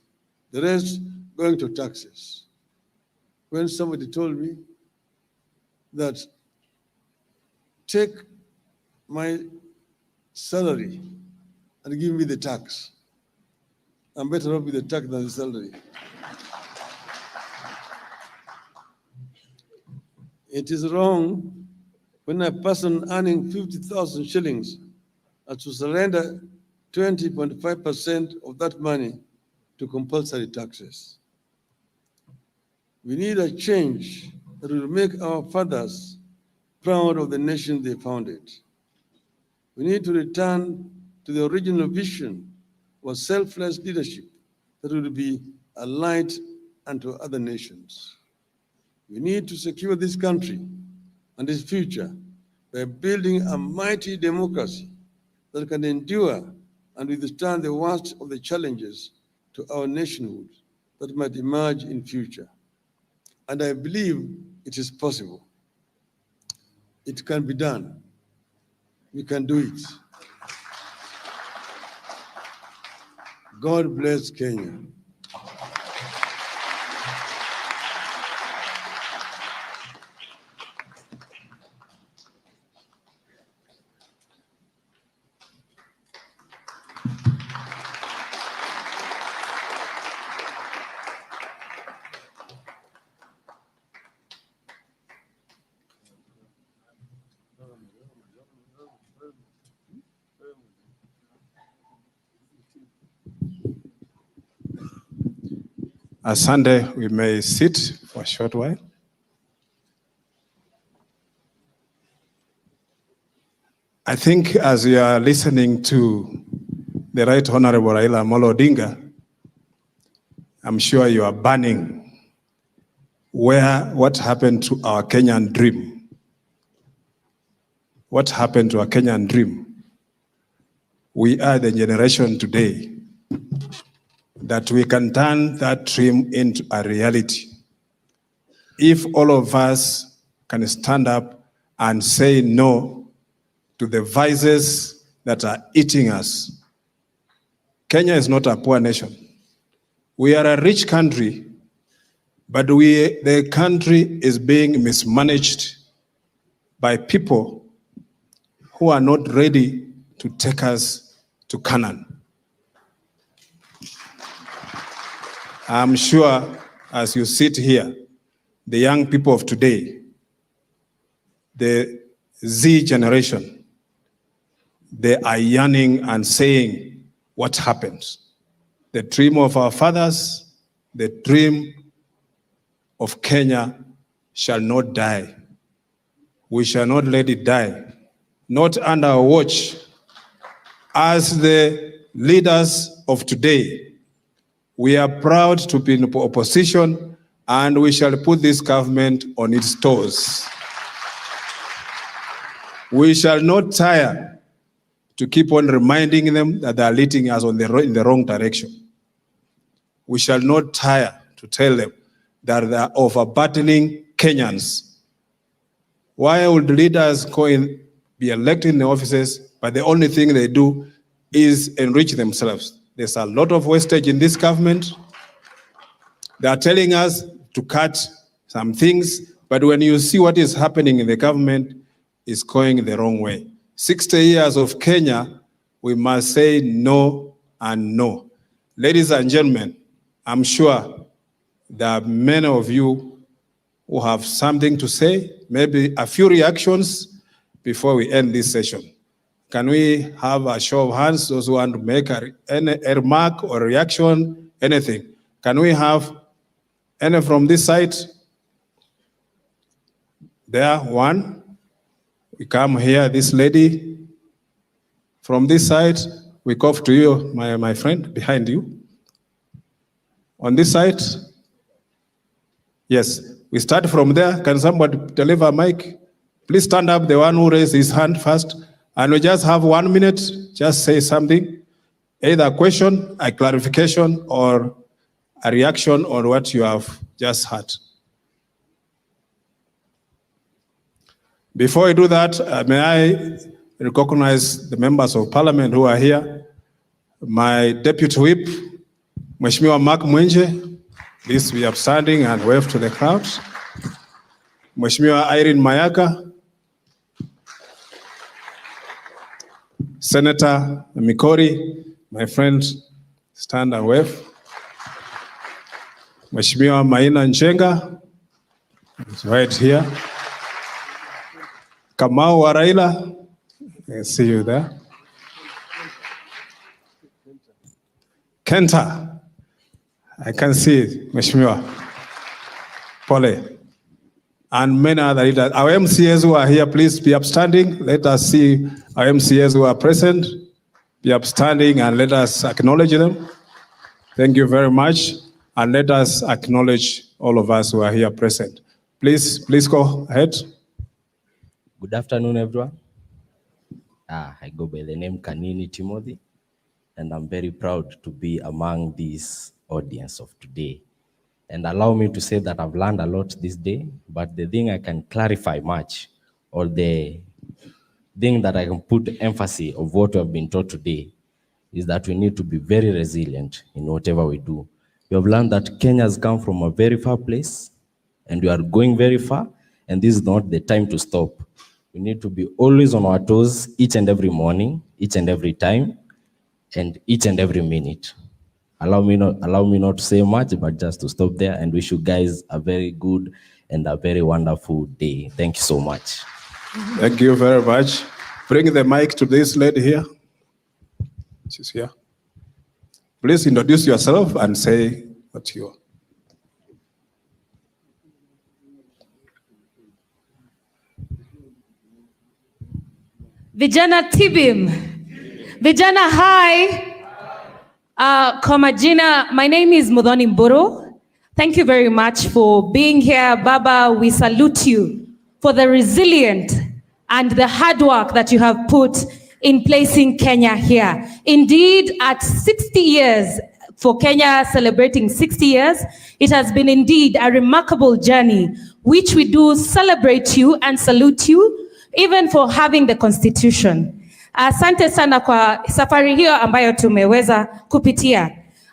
the rest going to taxes. When somebody told me that take my salary and give me the tax, I'm better off with the tax than the salary. It is wrong when a person earning 50,000 shillings has to surrender 20.5% of that money to compulsory taxes. We need a change that will make our fathers proud of the nation they founded. We need to return to the original vision of selfless leadership that will be a light unto other nations. We need to secure this country and its future by building a mighty democracy that can endure and withstand the worst of the challenges to our nationhood that might emerge in future. And I believe it is possible. It can be done. We can do it. God bless Kenya. Sunday, we may sit for a short while. I think as you are listening to the Right Honorable Raila Odinga, I'm sure you are burning what happened to our Kenyan dream. What happened to our Kenyan dream? We are the generation today that we can turn that dream into a reality. If all of us can stand up and say no to the vices that are eating us. Kenya is not a poor nation. We are a rich country, but the country is being mismanaged by people who are not ready to take us to Canaan. I'm sure as you sit here, the young people of today, the Z generation, they are yearning and saying what happens. The dream of our fathers, the dream of Kenya shall not die. We shall not let it die. Not under our watch. As the leaders of today, we are proud to be in opposition, and we shall put this government on its toes. We shall not tire to keep on reminding them that they are leading us in the wrong direction. We shall not tire to tell them that they are overburdening Kenyans. Why would leaders be elected in the offices, but the only thing they do is enrich themselves? There's a lot of wastage in this government. They are telling us to cut some things, but when you see what is happening in the government, it's going the wrong way. 60 years of Kenya, we must say no and no. Ladies and gentlemen, I'm sure there are many of you who have something to say, maybe a few reactions before we end this session. Can we have a show of hands, those who want to make any remark or reaction, anything? Can we have any from this side? There, one. We come here, this lady. From this side, we cough to you, my friend, behind you. On this side, yes, we start from there. Can somebody deliver a mic? Please stand up, the one who raised his hand first, and we just have 1 minute, just say something, either a question, a clarification, or a reaction on what you have just heard. Before we do that, may I recognize the members of parliament who are here. My deputy whip, Mheshimiwa Mark Mwenje, please be upstanding and wave to the crowd. Mheshimiwa Irene Mayaka, Senator Mikori, my friend, stand and wave. Mheshimiwa Maina Nchenga, is right here. Kamau wa Raila, I see you there. Kenta, I can see it, Mheshimiwa. Pole. And many other leaders. Our MCAs who are here, please be upstanding. Let us see our MCAs who are present. Be upstanding and let us acknowledge them. Thank you very much. And let us acknowledge all of us who are here present. Please go ahead. Good afternoon, everyone. I go by the name Kanini Timothy, and I'm very proud to be among this audience of today. And allow me to say that I've learned a lot this day, but the thing I can clarify much, or the thing that I can put emphasis of what we have been taught today, is that we need to be very resilient in whatever we do. We have learned that Kenya has come from a very far place, and we are going very far, and this is not the time to stop. We need to be always on our toes each and every morning, each and every time, and each and every minute. Allow me not to say much, but just to stop there and wish you guys a very good and a very wonderful day. Thank you so much. Thank you very much. Bring the mic to this lady here. She's here. Please introduce yourself and say what you are. Vijana Tibim. Vijana hi. Kwa majina, my name is Mudhoni Mburu. Thank you very much for being here. Baba, we salute you for the resilient and the hard work that you have put in placing Kenya here. Indeed, at 60 years, for Kenya celebrating 60 years, it has been indeed a remarkable journey, which we do celebrate you and salute you, even for having the constitution. Asante sana kwa safari hiyo ambayo tumeweza kupitia.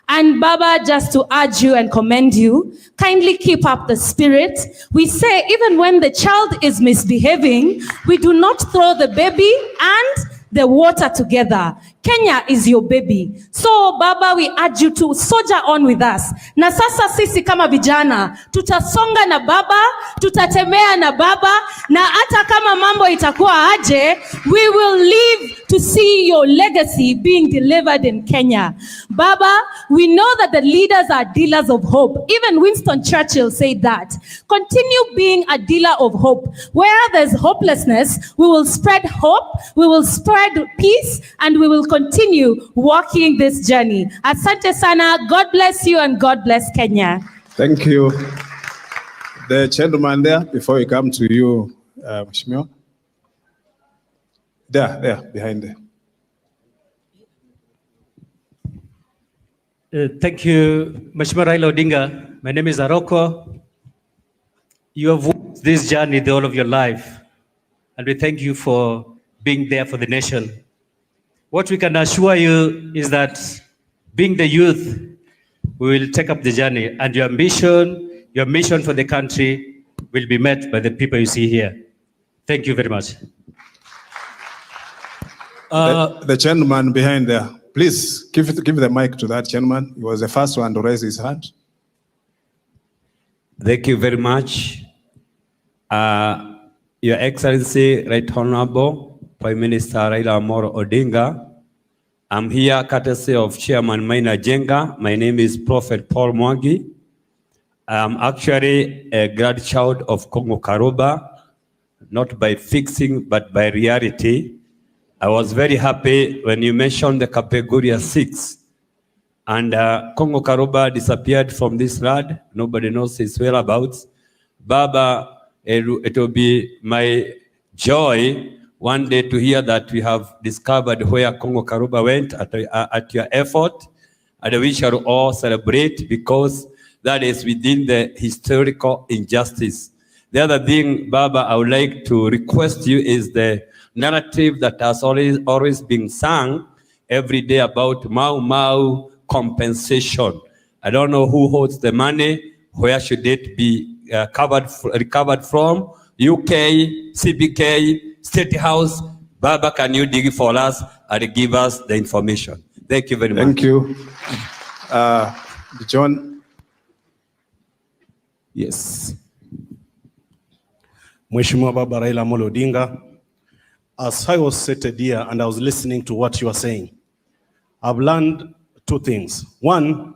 And Baba, just to urge you and commend you, kindly keep up the spirit. We say even when the child is misbehaving, we do not throw the baby and the water together. Kenya is your baby. So Baba, we urge you to soldier on with us. Na sasa sisi kama vijana, tutasonga na Baba, tutatemea na Baba, na hata kama mambo itakuwa aje, we will live to see your legacy being delivered in Kenya. Baba, we know that the leaders are dealers of hope. Even Winston Churchill said that. Continue being a dealer of hope. Where there's hopelessness, we will spread hope, we will spread peace, and we will continue walking this journey. Asante sana. God bless you and God bless Kenya. Thank you. The gentleman there, before we come to you, Mheshimiwa. There, behind there. Thank you, H.E Raila Odinga. My name is Aroko. You have walked this journey the whole of your life, and we thank you for being there for the nation. What we can assure you is that being the youth, we will take up the journey, and your mission for the country will be met by the people you see here. Thank you very much. The gentleman behind there, please give the mic to that gentleman. He was the first one to raise his hand. Thank you very much. Your Excellency, Right Honorable Prime Minister Raila Odinga, I'm here courtesy of Chairman Maina Jenga. My name is Prophet Paul Mwangi. I'm actually a grandchild of Kongo Karuba, not by fixing, but by reality. I was very happy when you mentioned the category 6. And Kongo Karuba disappeared from this land. Nobody knows his whereabouts. Baba, it will be my joy one day to hear that we have discovered where Kongo Karuba went at your effort. And we shall all celebrate because that is within the historical injustice. The other thing, Baba, I would like to request you is the narrative that has always been sung every day about Mau Mau compensation. I don't know who holds the money. Where should it be recovered from? UK, CBK, State House. Baba, can you dig for us and give us the information? Thank you very much. Thank you. John. Yes. Mheshimiwa Baba Raila Odinga, as I was seated here and I was listening to what you are saying, I've learned two things. One,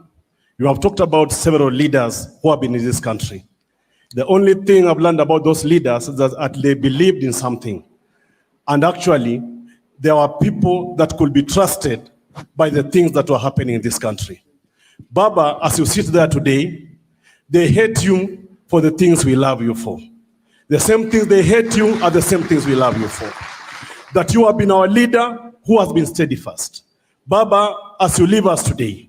you have talked about several leaders who have been in this country. The only thing I've learned about those leaders is that they believed in something. And actually, there are people that could be trusted by the things that were happening in this country. Baba, as you sit there today, they hate you for the things we love you for. The same things they hate you are the same things we love you for. That you have been our leader who has been steadfast. Baba, as you leave us today,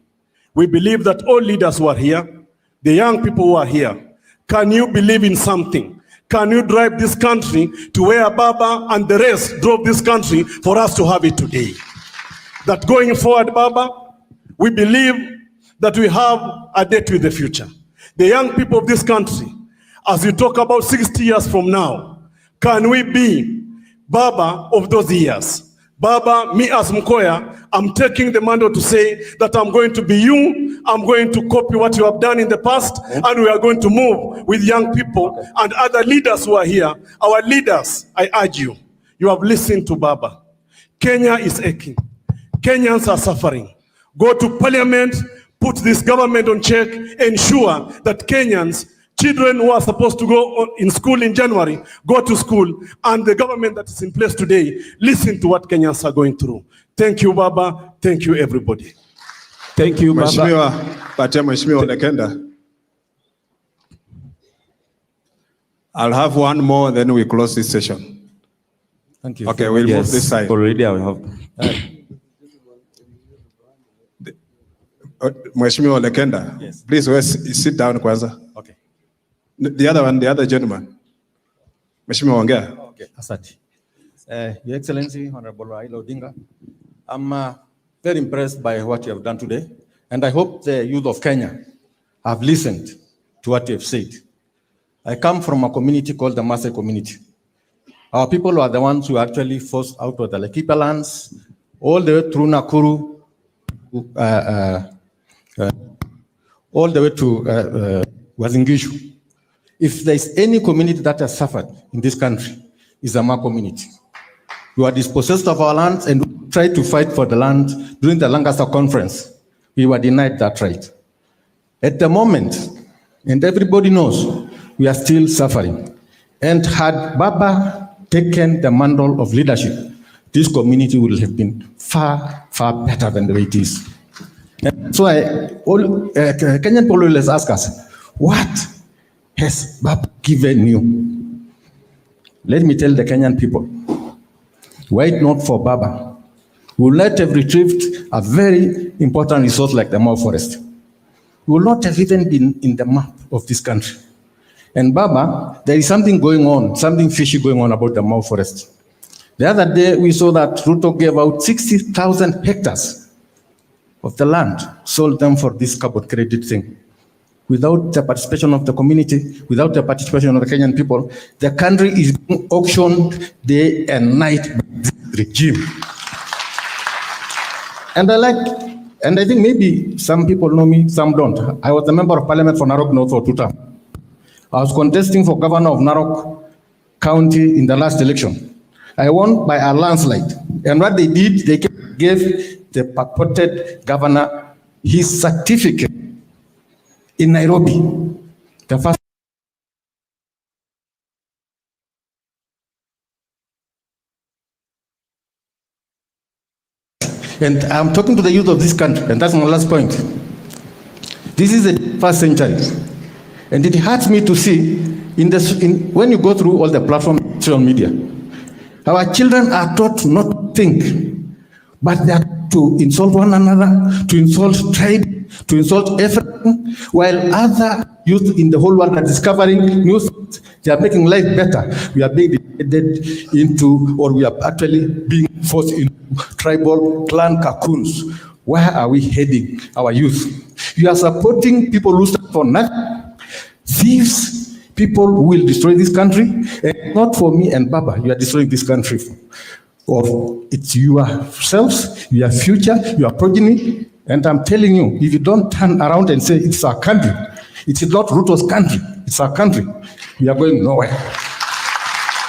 we believe that all leaders who are here, the young people who are here, can you believe in something? Can you drive this country to where Baba and the rest drove this country for us to have it today? That going forward, Baba, we believe that we have a date with the future. The young people of this country, as you talk about 60 years from now, can we be Baba of those years? Baba, me as Mkoya, I'm taking the mantle to say that I'm going to be you, I'm going to copy what you have done in the past, and we are going to move with young people and other leaders who are here. Our leaders, I urge you, you have listened to Baba. Kenya is aching. Kenyans are suffering. Go to parliament, put this government on check, ensure that Kenyans, children who are supposed to go in school in January, go to school, and the government that is in place today, listen to what Kenyans are going through. Thank you, Baba. Thank you, everybody. Thank you, Baba. Mheshimiwa Lekenda. I'll have one more, then we close this session. Thank you. Okay, we'll move this side. Already I have. Mheshimiwa Lekenda, yes. Please sit down kwanza. Okay. The other one, the other gentleman. Mheshimiwa ongea. Okay, asante. Your Excellency, Honorable Raila Odinga, I'm very impressed by what you have done today, and I hope the youth of Kenya have listened to what you have said. I come from a community called the Maasai community. Our people are the ones who actually forced out of the Laikipia lands, all the way through Nakuru, all the way to Wazingishu. If there is any community that has suffered in this country, it's the Ma community. We were dispossessed of our lands and tried to fight for the land during the Lancaster conference. We were denied that right. At the moment, and everybody knows, we are still suffering. And had Baba taken the mantle of leadership, this community would have been far, far better than the way it is. And so Kenyan people always ask us, what has Baba given you? Let me tell the Kenyan people, were it not for Baba, we would not have retrieved a very important resource like the Mau forest. We will not have even been in the map of this country. And Baba, there is something going on, something fishy going on about the Mau forest. The other day, we saw that Ruto gave out 60,000 hectares of the land, sold them for this carbon credit thing. Without the participation of the community, without the participation of the Kenyan people, the country is being auctioned day and night by this regime. And I think maybe some people know me, some don't. I was a member of parliament for Narok North for 2 terms. I was contesting for governor of Narok County in the last election. I won by a landslide. And what they did, they gave the purported governor his certificate in Nairobi. The first and I'm talking to the youth of this country, and that's my last point. This is the first century, and it hurts me to see when you go through all the platforms on social media, our children are taught not to think, but they are to insult one another, to insult tribe, to insult everything, while other youth in the whole world are discovering new things. They are making life better. We are being divided into, or we are actually being forced into tribal clan cocoons. Where are we heading our youth? You are supporting people who stand for nothing, thieves, people who will destroy this country, and not for me and Baba. You are destroying this country. Or it's yourselves, your future, your progeny. And I'm telling you, if you don't turn around and say it's our country, it is not Ruto's country, it's our country, we are going nowhere.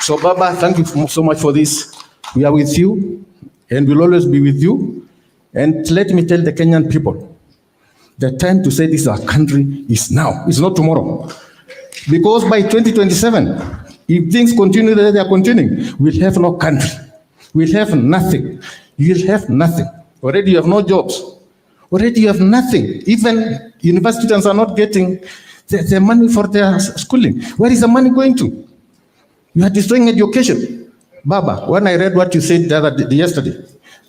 So Baba, thank you so much for this. We are with you, and we'll always be with you. And let me tell the Kenyan people, the time to say this is our country is now, it's not tomorrow. Because by 2027, if things continue the way they are continuing, we'll have no country. We'll have nothing. You'll have nothing. Already you have no jobs. Already you have nothing. Even university students are not getting the money for their schooling. Where is the money going to? You are destroying education. Baba, when I read what you said yesterday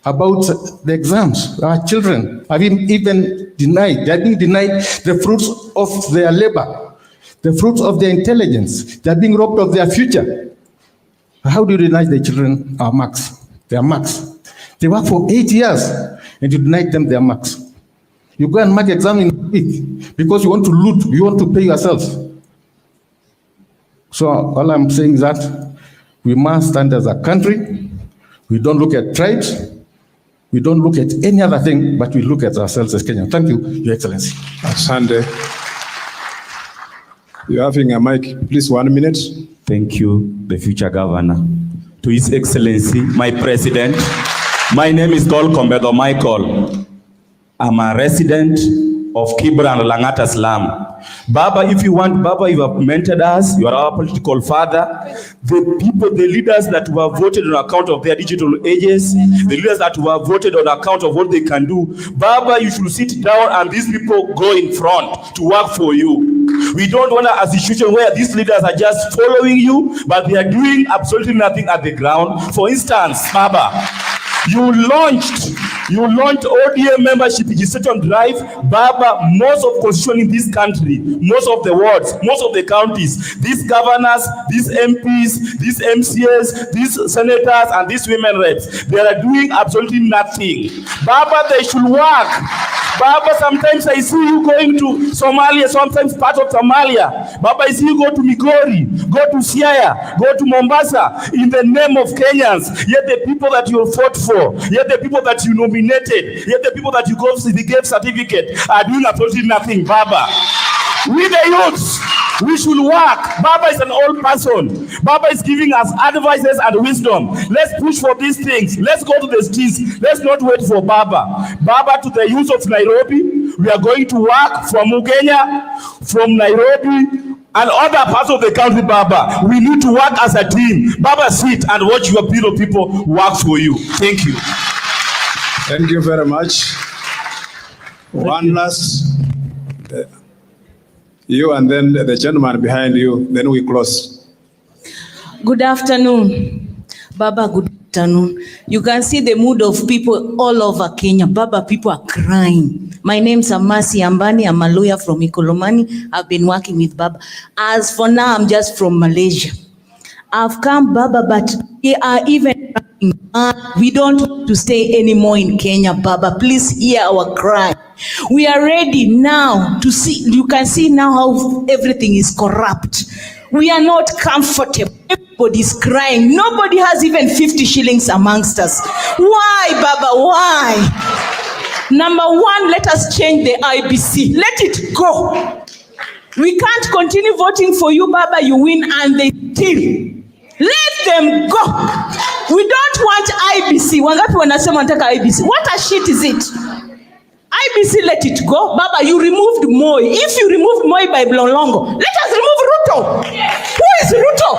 about the exams, our children are even denied. They are being denied the fruits of their labor, the fruits of their intelligence. They are being robbed of their future. How do you deny the children our marks, their marks? They work for 8 years and you deny them their marks. You go and mark exam in a week because you want to loot, you want to pay yourselves. So all I'm saying is that we must stand as a country. We don't look at tribes. We don't look at any other thing, but we look at ourselves as Kenyans. Thank you, Your Excellency. Asante. You're having a mic. Please, 1 minute. Thank you, the future governor. To His Excellency, my president, my name is Gol Kombedo Michael. I'm a resident of Kibra and Langata Slum. Baba, if you want, Baba, you have mentored us. You are our political father. The people, the leaders that were voted on account of their digital ages, the leaders that were voted on account of what they can do. Baba, you should sit down and these people go in front to work for you. We don't want a situation where these leaders are just following you, but they are doing absolutely nothing at the ground. For instance, Baba, you launched ODM membership registration drive. Baba, most of constitution in this country, most of the wards, most of the counties, these governors, these MPs, these MCAs, these senators, and these women reps, they are doing absolutely nothing. Baba, they should work. Baba, sometimes I see you going to Somalia, sometimes part of Somalia. Baba, I see you go to Migori, go to Siaya, go to Mombasa in the name of Kenyans. Yet the people that you fought for, yet the people that you nominated, yet the people that you gave certificate are doing absolutely nothing, Baba. We the youths, we should work. Baba is an old person. Baba is giving us advices and wisdom. Let's push for these things. Let's go to the streets. Let's not wait for Baba. Baba, to the youth of Nairobi, we are going to work from Ugenya, from Nairobi, and other parts of the country, Baba. We need to work as a team. Baba, sit and watch your people work for you. Thank you. Thank you very much. One last, you and then the gentleman behind you, then we close. Good afternoon, Baba. Good afternoon. You can see the mood of people all over Kenya. Baba, people are crying. My name's Amasi Ambani. I'm a lawyer from Ikolomani. I've been working with Baba. As for now, I'm just from Malaysia. I've come, Baba, but they are even crying. We don't want to stay anymore in Kenya, Baba. Please hear our cry. We are ready now to see. You can see now how everything is corrupt. We are not comfortable. Everybody's crying. Nobody has even 50 shillings amongst us. Why, Baba? Why? Number one, let us change the IBC. Let it go. We can't continue voting for you, Baba. You win and they steal. Let them go. We don't want IBC. Wangapi wanasema wanataka IBC? What a shit is it? IBC, let it go. Baba, you removed Moi. If you removed Moi by Blolongo, let us remove Ruto. Who is Ruto?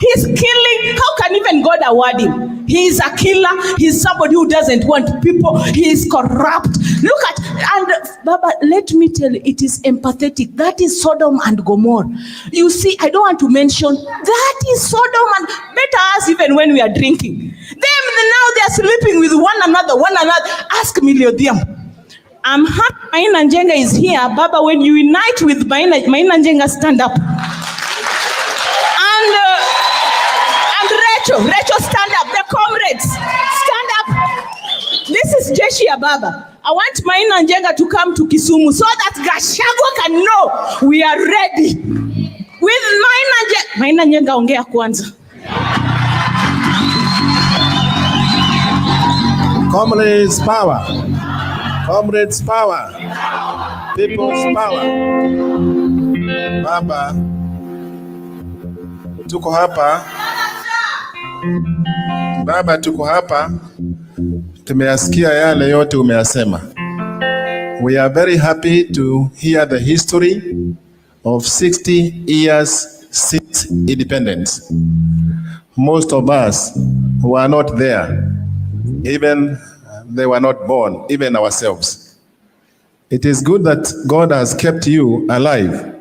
He's killing. How can even God award him? He is a killer. He's somebody who doesn't want people. He is corrupt. Look at, and Baba, let me tell you, it is empathetic. That is Sodom and Gomorrah. You see, I don't want to mention, that is Sodom and, better us even when we are drinking. Them, now they are sleeping with one another. Ask Miliodium. I'm happy Maina Njenga is here. Baba, when you unite with Maina Njenga, stand up. Rachel, stand up. The comrades, stand up. This is Jeshi ya Baba. I want Maina Njenga to come to Kisumu so that Gachagua can know we are ready. With Maina Njenga, ongea kwanza. Comrades power. Comrades power. People's power. Baba, tuko hapa. Baba, tuko hapa, tumeyasikia yale yote umeyasema. We are very happy to hear the history of 60 years since independence. Most of us were not there, even they were not born, even ourselves. It is good that God has kept you alive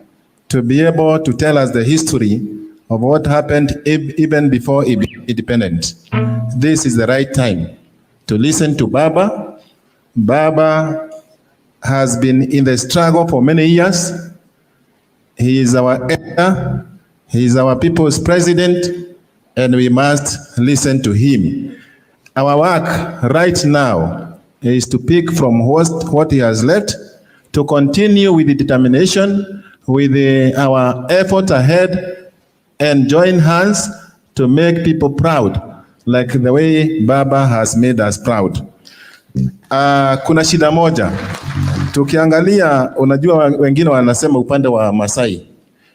to be able to tell us the history of what happened even before independence. This is the right time to listen to Baba. Baba has been in the struggle for many years. He is our elder. He is our people's president, and we must listen to him. Our work right now is to pick from what he has left, to continue with the determination, with our effort ahead, and join hands to make people proud, like the way Baba has made us proud. Kuna shida moja. Tukiangalia, unajua wengine wanasema upande wa Masai.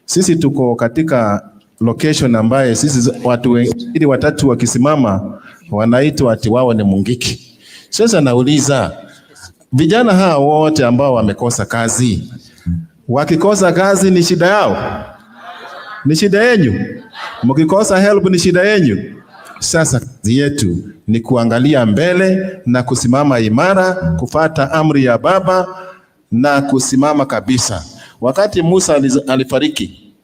Sisi tuko katika location ambaye sisi watu wengine watatu wakisimama wanaitwa ati wao ni Mungiki. Sasa nauliza, vijana hao wote ambao wamekosa kazi, wakikosa kazi ni shida yao? Ni shida yenyu? Mkikosa help ni shida yenyu? Sasa kazi yetu ni kuangalia mbele na kusimama imara, kufata amri ya Baba na kusimama kabisa. Wakati Musa alifariki,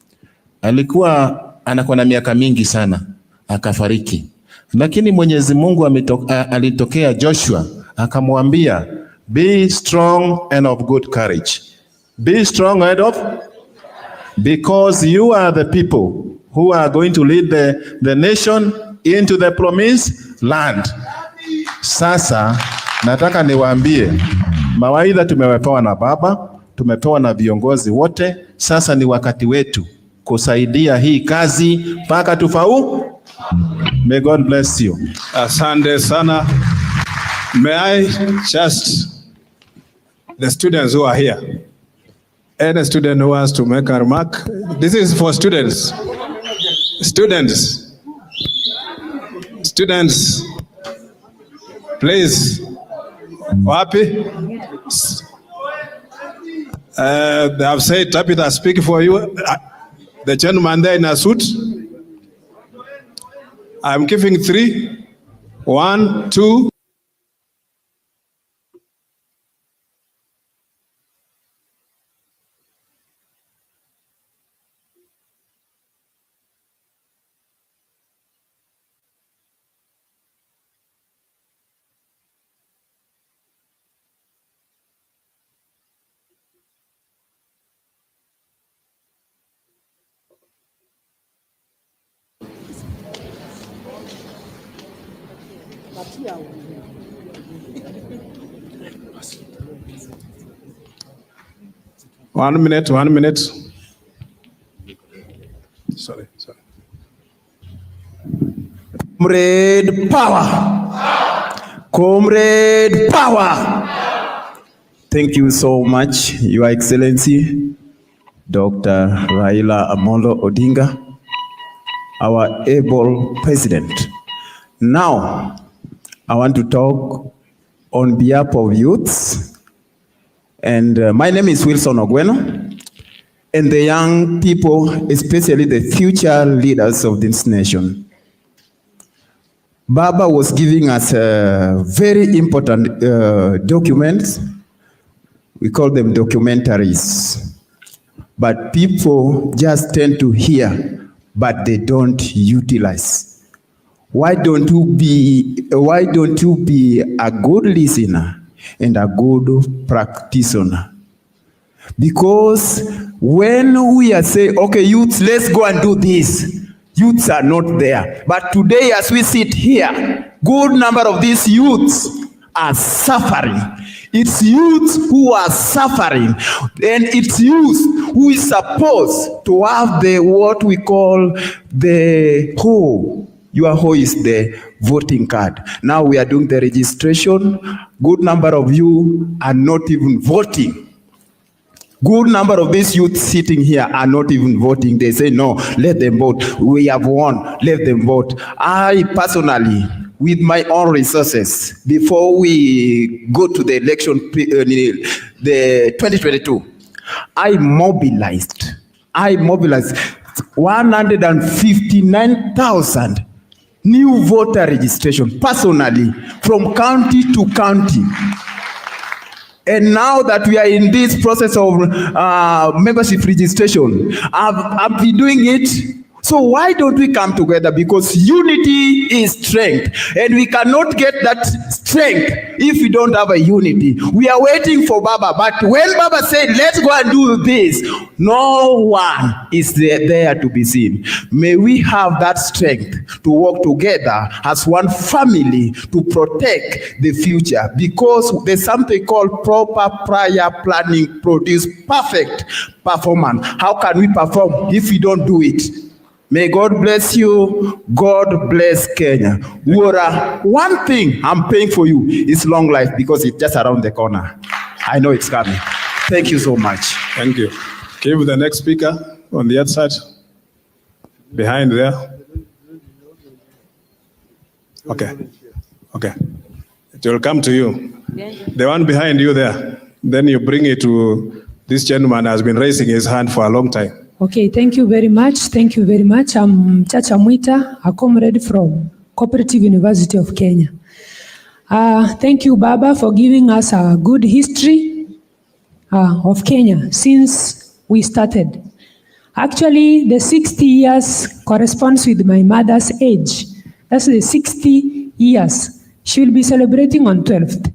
alikuwa anakuwa na miaka mingi sana, akafariki. Lakini Mwenyezi Mungu alitokea Joshua, akamwambia, be strong and of good courage. Be strong and of, because you are the people who are going to lead the nation into the promised land. Sasa nataka niwaambie, mawaidha tumepewa na Baba, tumepewa na viongozi wote. Sasa ni wakati wetu kusaidia hii kazi mpaka tufaulu. May God bless you. Asante sana. May I just, the students who are here, any student who wants to make a remark, this is for students. Students, please. Wapi? They have said Tabitha speak for you. The gentleman there in a suit. I'm giving 3. 1, 2. One minute. Sorry. Comrade power. Comrade power. Thank you so much, Your Excellency, Dr. Raila Odinga. our able president. Now, I want to talk on behalf of youths, and my name is Wilson Ogweno, and the young people, especially the future leaders of this nation. Baba was giving us very important documents. We call them documentaries. But people just tend to hear, but they don't utilize. Why don't you be a good listener and a good practitioner? Because when we are saying, okay, youths, let's go and do this, youths are not there. But today, as we sit here, good number of these youths are suffering. It's youth who are suffering, and it's youth who is supposed to have the what we call the hoe. Your hoe is the voting card. Now we are doing the registration. Good number of you are not even voting. Good number of these youth sitting here are not even voting. They say, no, let them vote. We have won, let them vote. I personally, with my own resources, before we go to the election, the 2022, I mobilized 159,000 new voter registration personally from county to county. And now that we are in this process of membership registration, I've been doing it. So why don't we come together? Because unity is strength, and we cannot get that strength if we don't have a unity. We are waiting for Baba, but when Baba said, let's go and do this, no one is there to be seen. May we have that strength to work together as one family to protect the future, because there's something called proper prior planning produce perfect performance. How can we perform if we don't do it? May God bless you. God bless Kenya. One thing I'm praying for you is long life, because it's just around the corner. I know it's coming. Thank you so much. Thank you. Give the next speaker on the other side. Behind there. Okay. Okay. It will come to you. The one behind you there. Then you bring it to this gentleman who has been raising his hand for a long time. Okay, thank you very much. Thank you very much. I'm Chacha Mwita, a comrade from Cooperative University of Kenya. Thank you, Baba, for giving us a good history of Kenya since we started. Actually, the 60 years corresponds with my mother's age. That's the 60 years. She will be celebrating on 12th.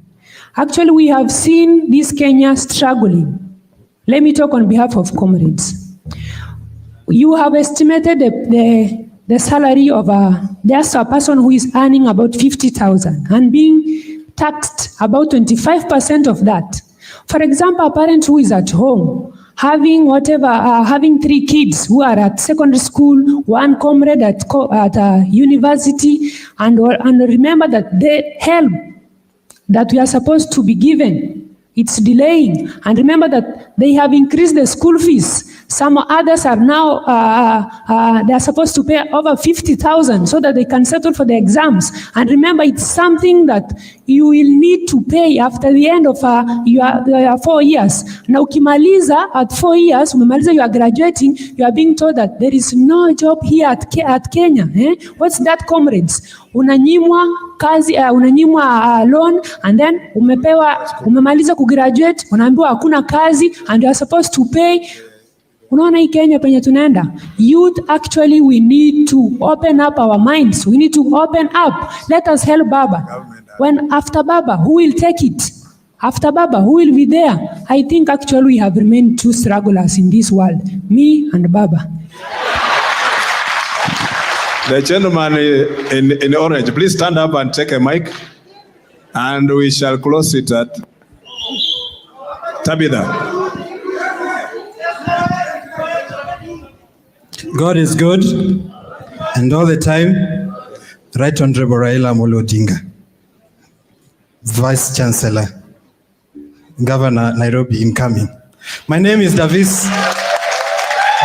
Actually, we have seen this Kenya struggling. Let me talk on behalf of comrades. You have estimated the salary of there's a person who is earning about 50,000 and being taxed about 25% of that. For example, a parent who is at home having having 3 kids who are at secondary school, 1 comrade at university, and remember that the help that we are supposed to be given, it's delaying. And remember that they have increased the school fees. Some others are now, they are supposed to pay over 50,000 so that they can settle for the exams. And remember, it's something that you will need to pay after the end of your 4 years. Now, ukimaliza at 4 years, umemaliza, you are graduating, you are being told that there is no job here at Kenya. What's that, comrades? Unanyimwa kazi, unanyimwa loan, and then umemaliza kugraduate, unaambiwa hakuna kazi, and you are supposed to pay. Unaona hii Kenya penye tunaenda? Youth, actually we need to open up our minds. We need to open up. Let us help Baba. When after Baba, who will take it? After Baba, who will be there? I think actually we have remained 2 strugglers in this world. Me and Baba. The gentleman in orange, please stand up and take a mic, and we shall close it at Tabitha. God is good, and all the time. Right Honorable Raila Odinga, Vice Chancellor, Governor Nairobi incoming. My name is Davis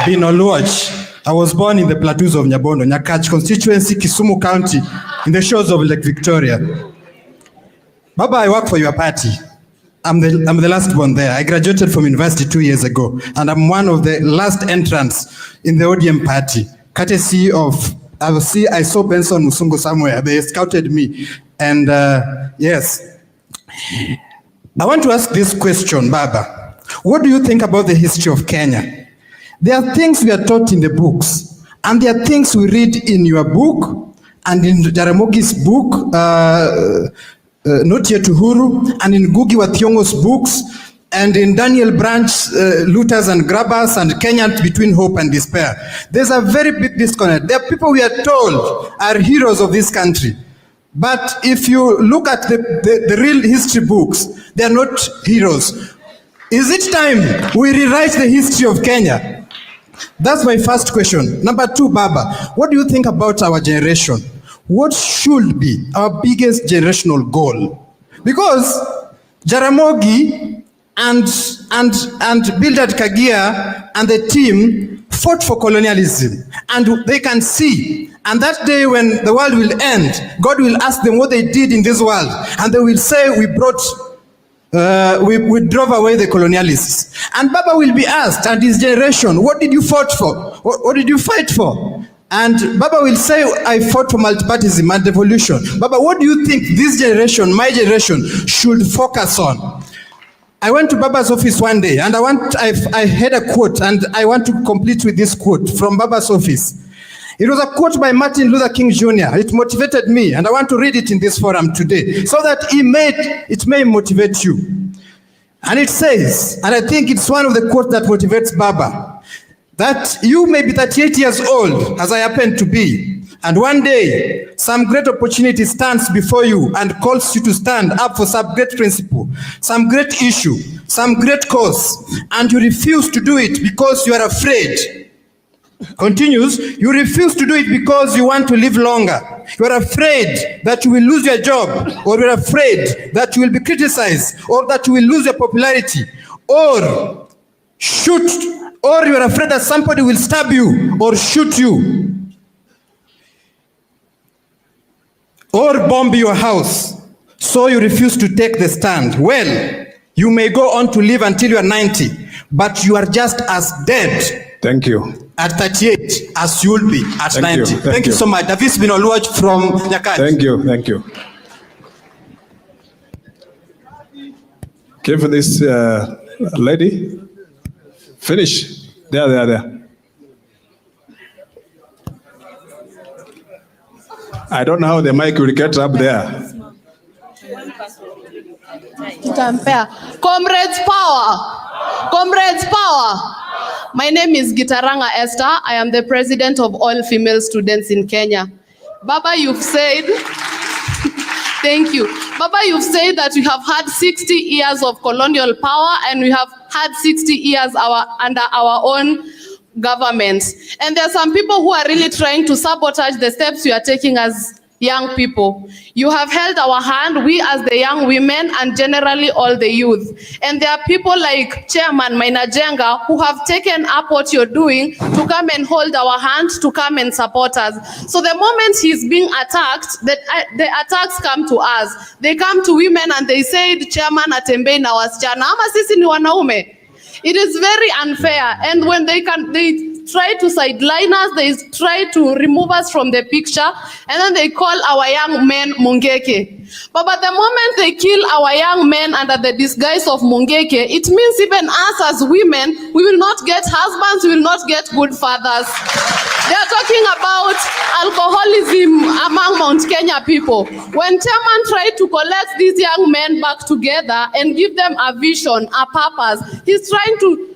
Binoluach, I was born in the plateaus of Nyabondo, Nyakach constituency, Kisumu County, in the shores of Lake Victoria. Baba, I work for your party. I'm the last one there. I graduated from university 2 years ago, and I'm one of the last entrants in the ODM party, courtesy of, I saw Benson Musungu somewhere. They scouted me. And yes, I want to ask this question, Baba. What do you think about the history of Kenya? There are things we are taught in the books, and there are things we read in your book, and in Jaramogi's book, Not Yet Uhuru, and in Ngugi wa Thiong'o's books, and in Daniel Branch, Looters and Grabbers, and Kenyan Between Hope and Despair. There's a very big disconnect. There are people we are told are heroes of this country. But if you look at the real history books, they are not heroes. Is it time we rewrite the history of Kenya? That's my first question. Number two, Baba, what do you think about our generation? What should be our biggest generational goal? Because Jaramogi and Bildad Kagia and the team fought for colonialism, and they can see. And that day when the world will end, God will ask them what they did in this world, and they will say, we drove away the colonialists. And Baba will be asked, and his generation, what did you fight for? What did you fight for? And Baba will say, I fought for multipartyism and revolution. Baba, what do you think this generation, my generation, should focus on? I went to Baba's office one day, and I had a quote, and I want to complete with this quote from Baba's office. It was a quote by Martin Luther King Jr. It motivated me, and I want to read it in this forum today, so that it may motivate you. And it says, and I think it's one of the quotes that motivates Baba, that you may be 38 years old, as I happen to be, and one day, some great opportunity stands before you and calls you to stand up for some great principle, some great issue, some great cause, and you refuse to do it because you are afraid. Continues, you refuse to do it because you want to live longer. You are afraid that you will lose your job, or you are afraid that you will be criticized, or that you will lose your popularity, or you are afraid that somebody will stab you or shoot you, or bomb your house. So you refuse to take the stand. Well, you may go on to live until you are 90, but you are just as dead. Thank you. At 38, as you will be at Thank 90. you. Thank you so much. Davis Binoluaj from Nyakach. Thank you. Came for this lady. Finish. There. I don't know how the mic will get up there. Comrades power. My name is Gitaranga Esther. I am the president of all female students in Kenya. Baba, you've said, thank you. Baba, you've said that we have had 60 years of colonial power, and we have had 60 years under our own government. And there are some people who are really trying to sabotage the steps we are taking as young people. You have held our hand, we as the young women, and generally all the youth. And there are people like Chairman Maina Jenga who have taken up what you're doing to come and hold our hand, to come and support us. So the moment he's being attacked, the attacks come to us. They come to women and they say, Chairman atembei na wasichana, ama sisi ni wanaume. It is very unfair. And when they try to sideline us, they try to remove us from the picture, and then they call our young men Mungeke. But the moment they kill our young men under the disguise of Mungeke, it means even us as women, we will not get husbands, we will not get good fathers. They are talking about alcoholism among Mount Kenya people. When Chairman tried to collect these young men back together and give them a vision, a purpose, he's trying to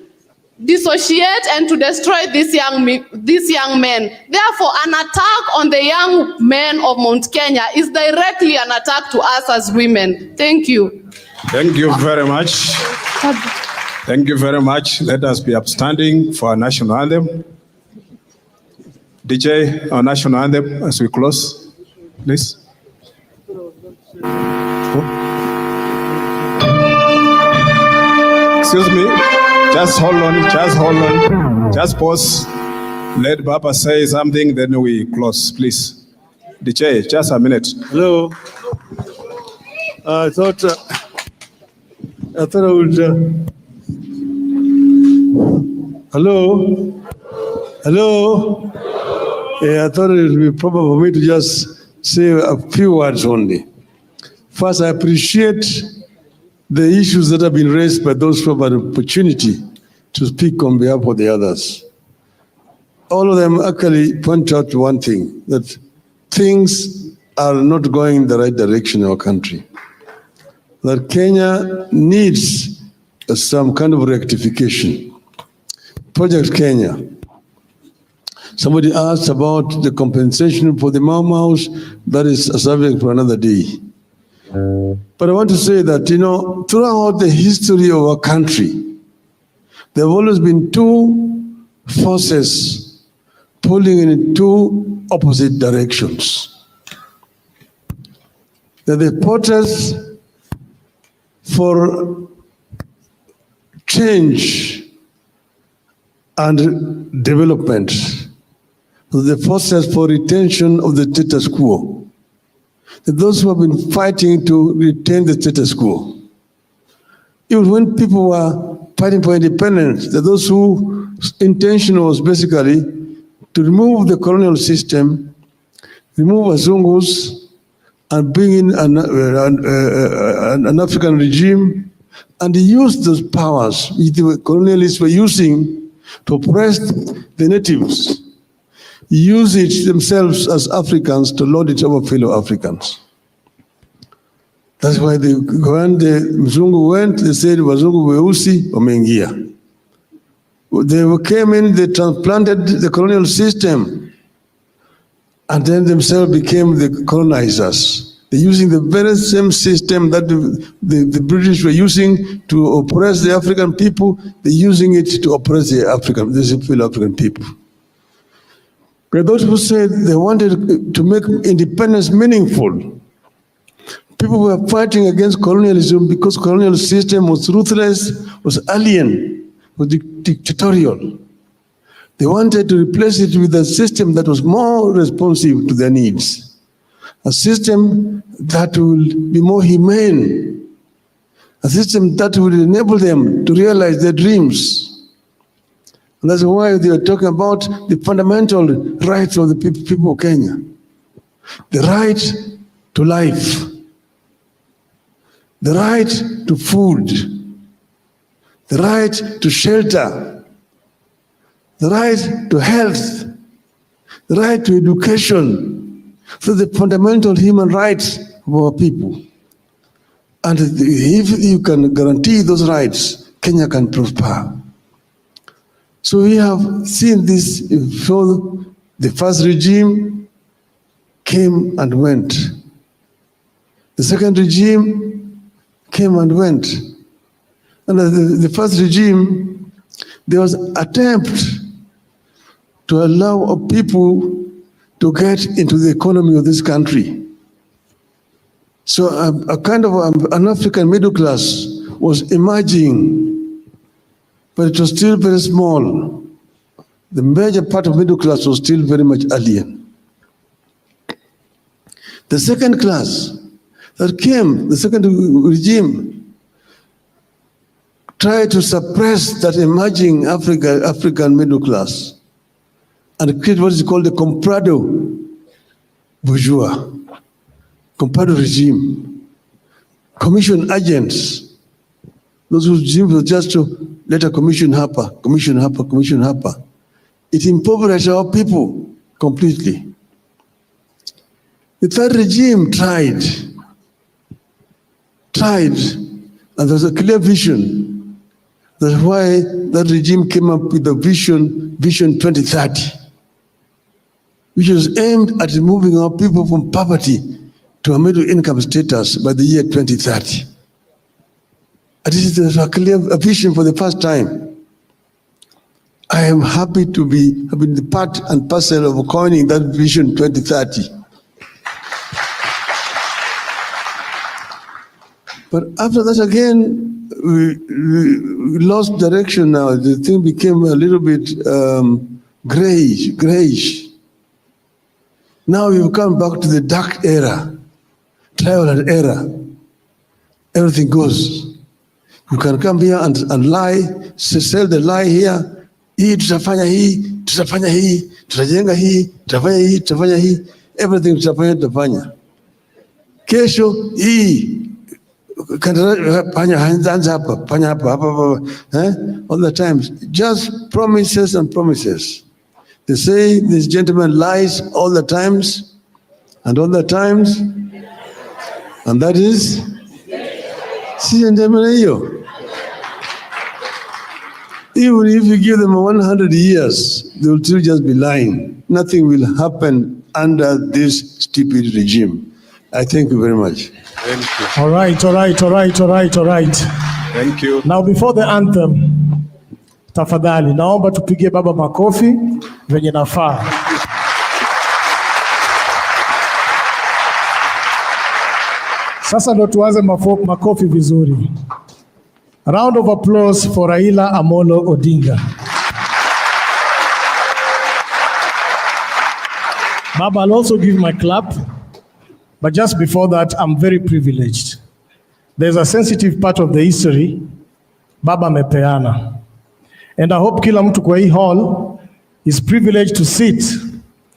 dissociate and to destroy these young men. Therefore, an attack on the young men of Mount Kenya is directly an attack to us as women. Thank you. Thank you very much. Thank you very much. Let us be upstanding for our national anthem. DJ, our national anthem as we close, please. Excuse me. Just hold on. Just pause. Let Baba say something, then we close, please. DJ, just a minute. Hello. I thought I would. Hello. Hello. Yeah, I thought it would be proper for me to just say a few words only. First, I appreciate the issues that have been raised by those who have an opportunity to speak on behalf of the others. All of them actually point out to one thing, that things are not going in the right direction in our country. That Kenya needs some kind of rectification. Project Kenya. Somebody asked about the compensation for the Mau Maus. That is a subject for another day. But I want to say that, throughout the history of our country, there have always been two forces pulling in two opposite directions. They're the protest for change and development, the forces for retention of the status quo. Those who have been fighting to retain the status quo. Even when people were fighting for independence, those whose intention was basically to remove the colonial system, remove Wazungus, and bring in an African regime, and use those powers the colonialists were using to oppress the natives, use it themselves as Africans to lord it over fellow Africans. That's why when the Mzungu went, they said, Wazungu weusi wameingia. They came in, they transplanted the colonial system, and then themselves became the colonizers. They're using the very same system that the British were using to oppress the African people. They're using it to oppress the fellow African people. But those who said they wanted to make independence meaningful, people were fighting against colonialism because colonial system was ruthless, was alien, was dictatorial. They wanted to replace it with a system that was more responsive to their needs, a system that will be more humane, a system that will enable them to realize their dreams. And that's why they are talking about the fundamental rights of the people of Kenya. The right to life, the right to food, the right to shelter, the right to health, the right to education. So the fundamental human rights of our people. And if you can guarantee those rights, Kenya can prosper. So we have seen this before. The first regime came and went. The second regime came and went. And the first regime, there was an attempt to allow people to get into the economy of this country. So a kind of an African middle class was emerging, but it was still very small. The major part of middle class was still very much alien. The second class that came, the second regime, tried to suppress that emerging African middle class and create what is called the comprado bourgeois, comprado regime, commission agents. Those whose regime was just to let a commission happen, commission happen, commission happen. It impoverished our people completely. The third regime tried, and there was a clear vision. That's why that regime came up with the Vision 2030, which was aimed at removing our people from poverty to a middle income status by the year 2030. And this is a clear vision for the first time. I am happy to be having the part and parcel of coining that Vision 2030. But after that again, we lost direction now. The thing became a little bit grayish. Now we've come back to the dark era, trial and error. Everything goes. You can come here and lie, sell the lie here. Hii tutafanya hii, tutafanya hii, tutajenga hii, tutafanya hii, tutafanya hii. Everything tutafanya. Kesho hii, panya hapa. All the times, just promises and promises. They say this gentleman lies all the times, and all the times, and that is, si gentleman hiyo. Even if you give them 100 years, they will still just be lying. Nothing will happen under this stupid regime. I thank you very much. Thank you. All right. Thank you. Now before the anthem, tafadhali naomba tupige baba makofi venye nafaa. Sasa ndo tuanze makofi vizuri. Round of applause for Raila Amolo Odinga. Baba, I'll also give my clap, but just before that, I'm very privileged. There's a sensitive part of the history Baba mepeana. And I hope kila mtu kwa hii hall is privileged to sit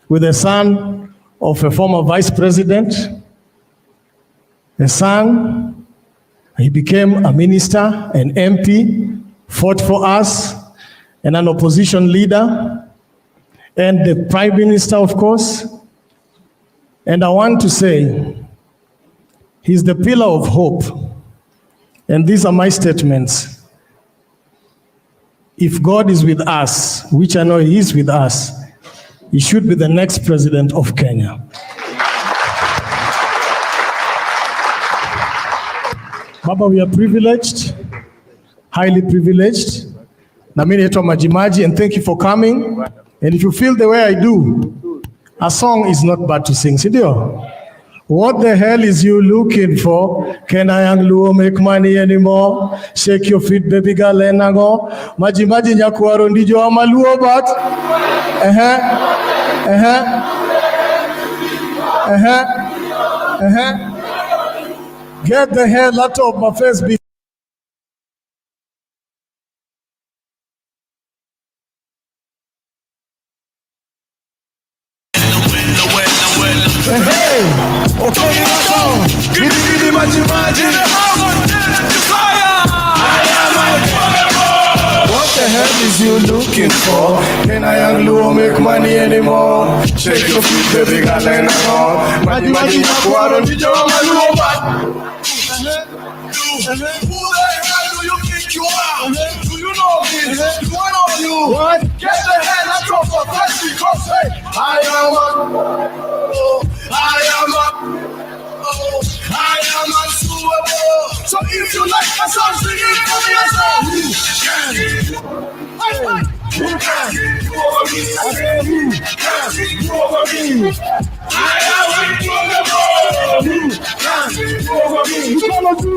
with the son of a former vice president, a son. He became a minister, an MP, fought for us, and an opposition leader, and the prime minister, of course. And I want to say, he's the pillar of hope. And these are my statements. If God is with us, which I know He is with us, He should be the next president of Kenya. Baba, we are privileged, highly privileged. Na mimi naitwa Majimaji, and thank you for coming. And if you feel the way I do, a song is not bad to sing, sindio? What the hell is you looking for? Can a young Luo make money anymore? Shake your feet, baby girl, and go. Majimaji nyakuaro ndijo ama Luo, but Get the hell out of my face. Hey, okay, giddy, maji. What the hell is you looking for? Can a young Luo make money anymore? Shake your feet, baby girl, and go. Maji, nyakuaro ndijo ama Luo, but who the hell do you think you are? Do you know me? Do I know you? What? Get the hell out of my face because hey, I am unsuable. So if you like a song, sing it for me as well. Who can? You over me. I say who can? You over me. I am unsuable. Who can? You over me. You gonna do?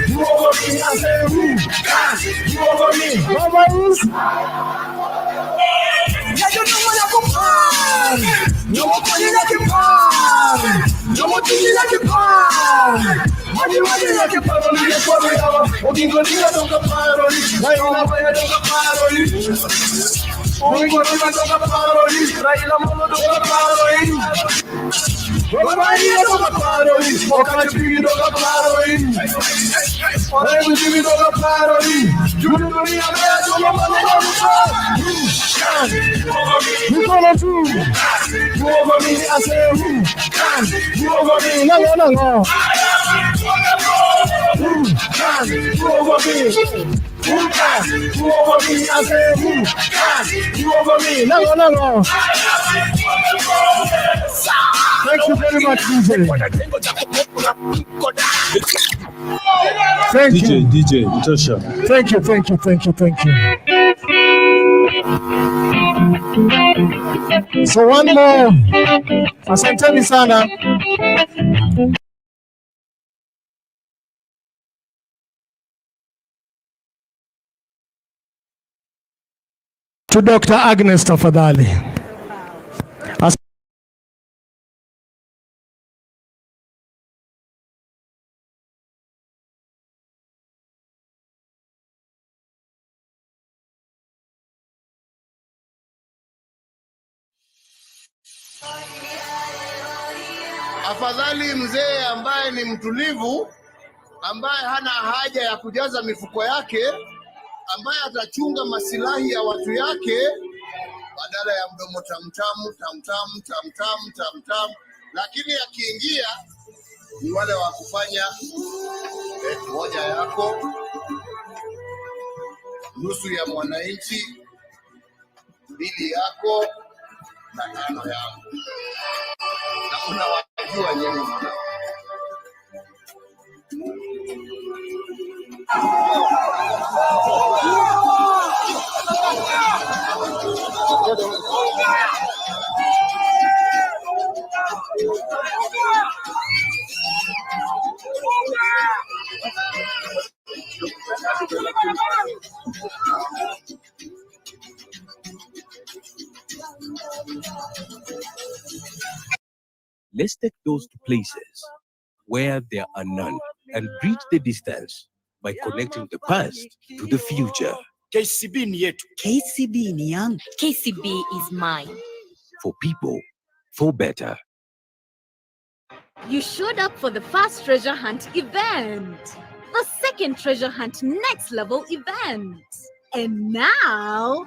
You over me. I say who can? You over me. Baba is. Yeah, you know what I'm going. No more money like a pan. No more money like a pan. Money like a pan. Money like a pan. Money like a pan. You gonna do? You over me, I say who can? You over me, no. Who can? You over me. Who can? You over me, I say who can? You over me, no. Thank you very much, DJ. Thank you. DJ, Joshua. Thank you. So one more. Asanteni sana. To Dr. Agnes tafadhali. Afadhali mzee ambaye ni mtulivu, ambaye hana haja ya kujaza mifuko yake, ambaye atachunga masilahi ya watu yake, badala ya mdomo tamtamu tamtamu tamtamu tamtamu. Lakini akiingia ni wale wa kufanya moja yako, nusu ya mwananchi, mbili yako na tano yako. Na kuna wajua nyinyi. Let's take those to places where there are none and bridge the distance by connecting the past to the future. KCB ni yetu. KCB ni yangu. KCB is mine. For people, for better. You showed up for the first treasure hunt event, the second treasure hunt next level event, and now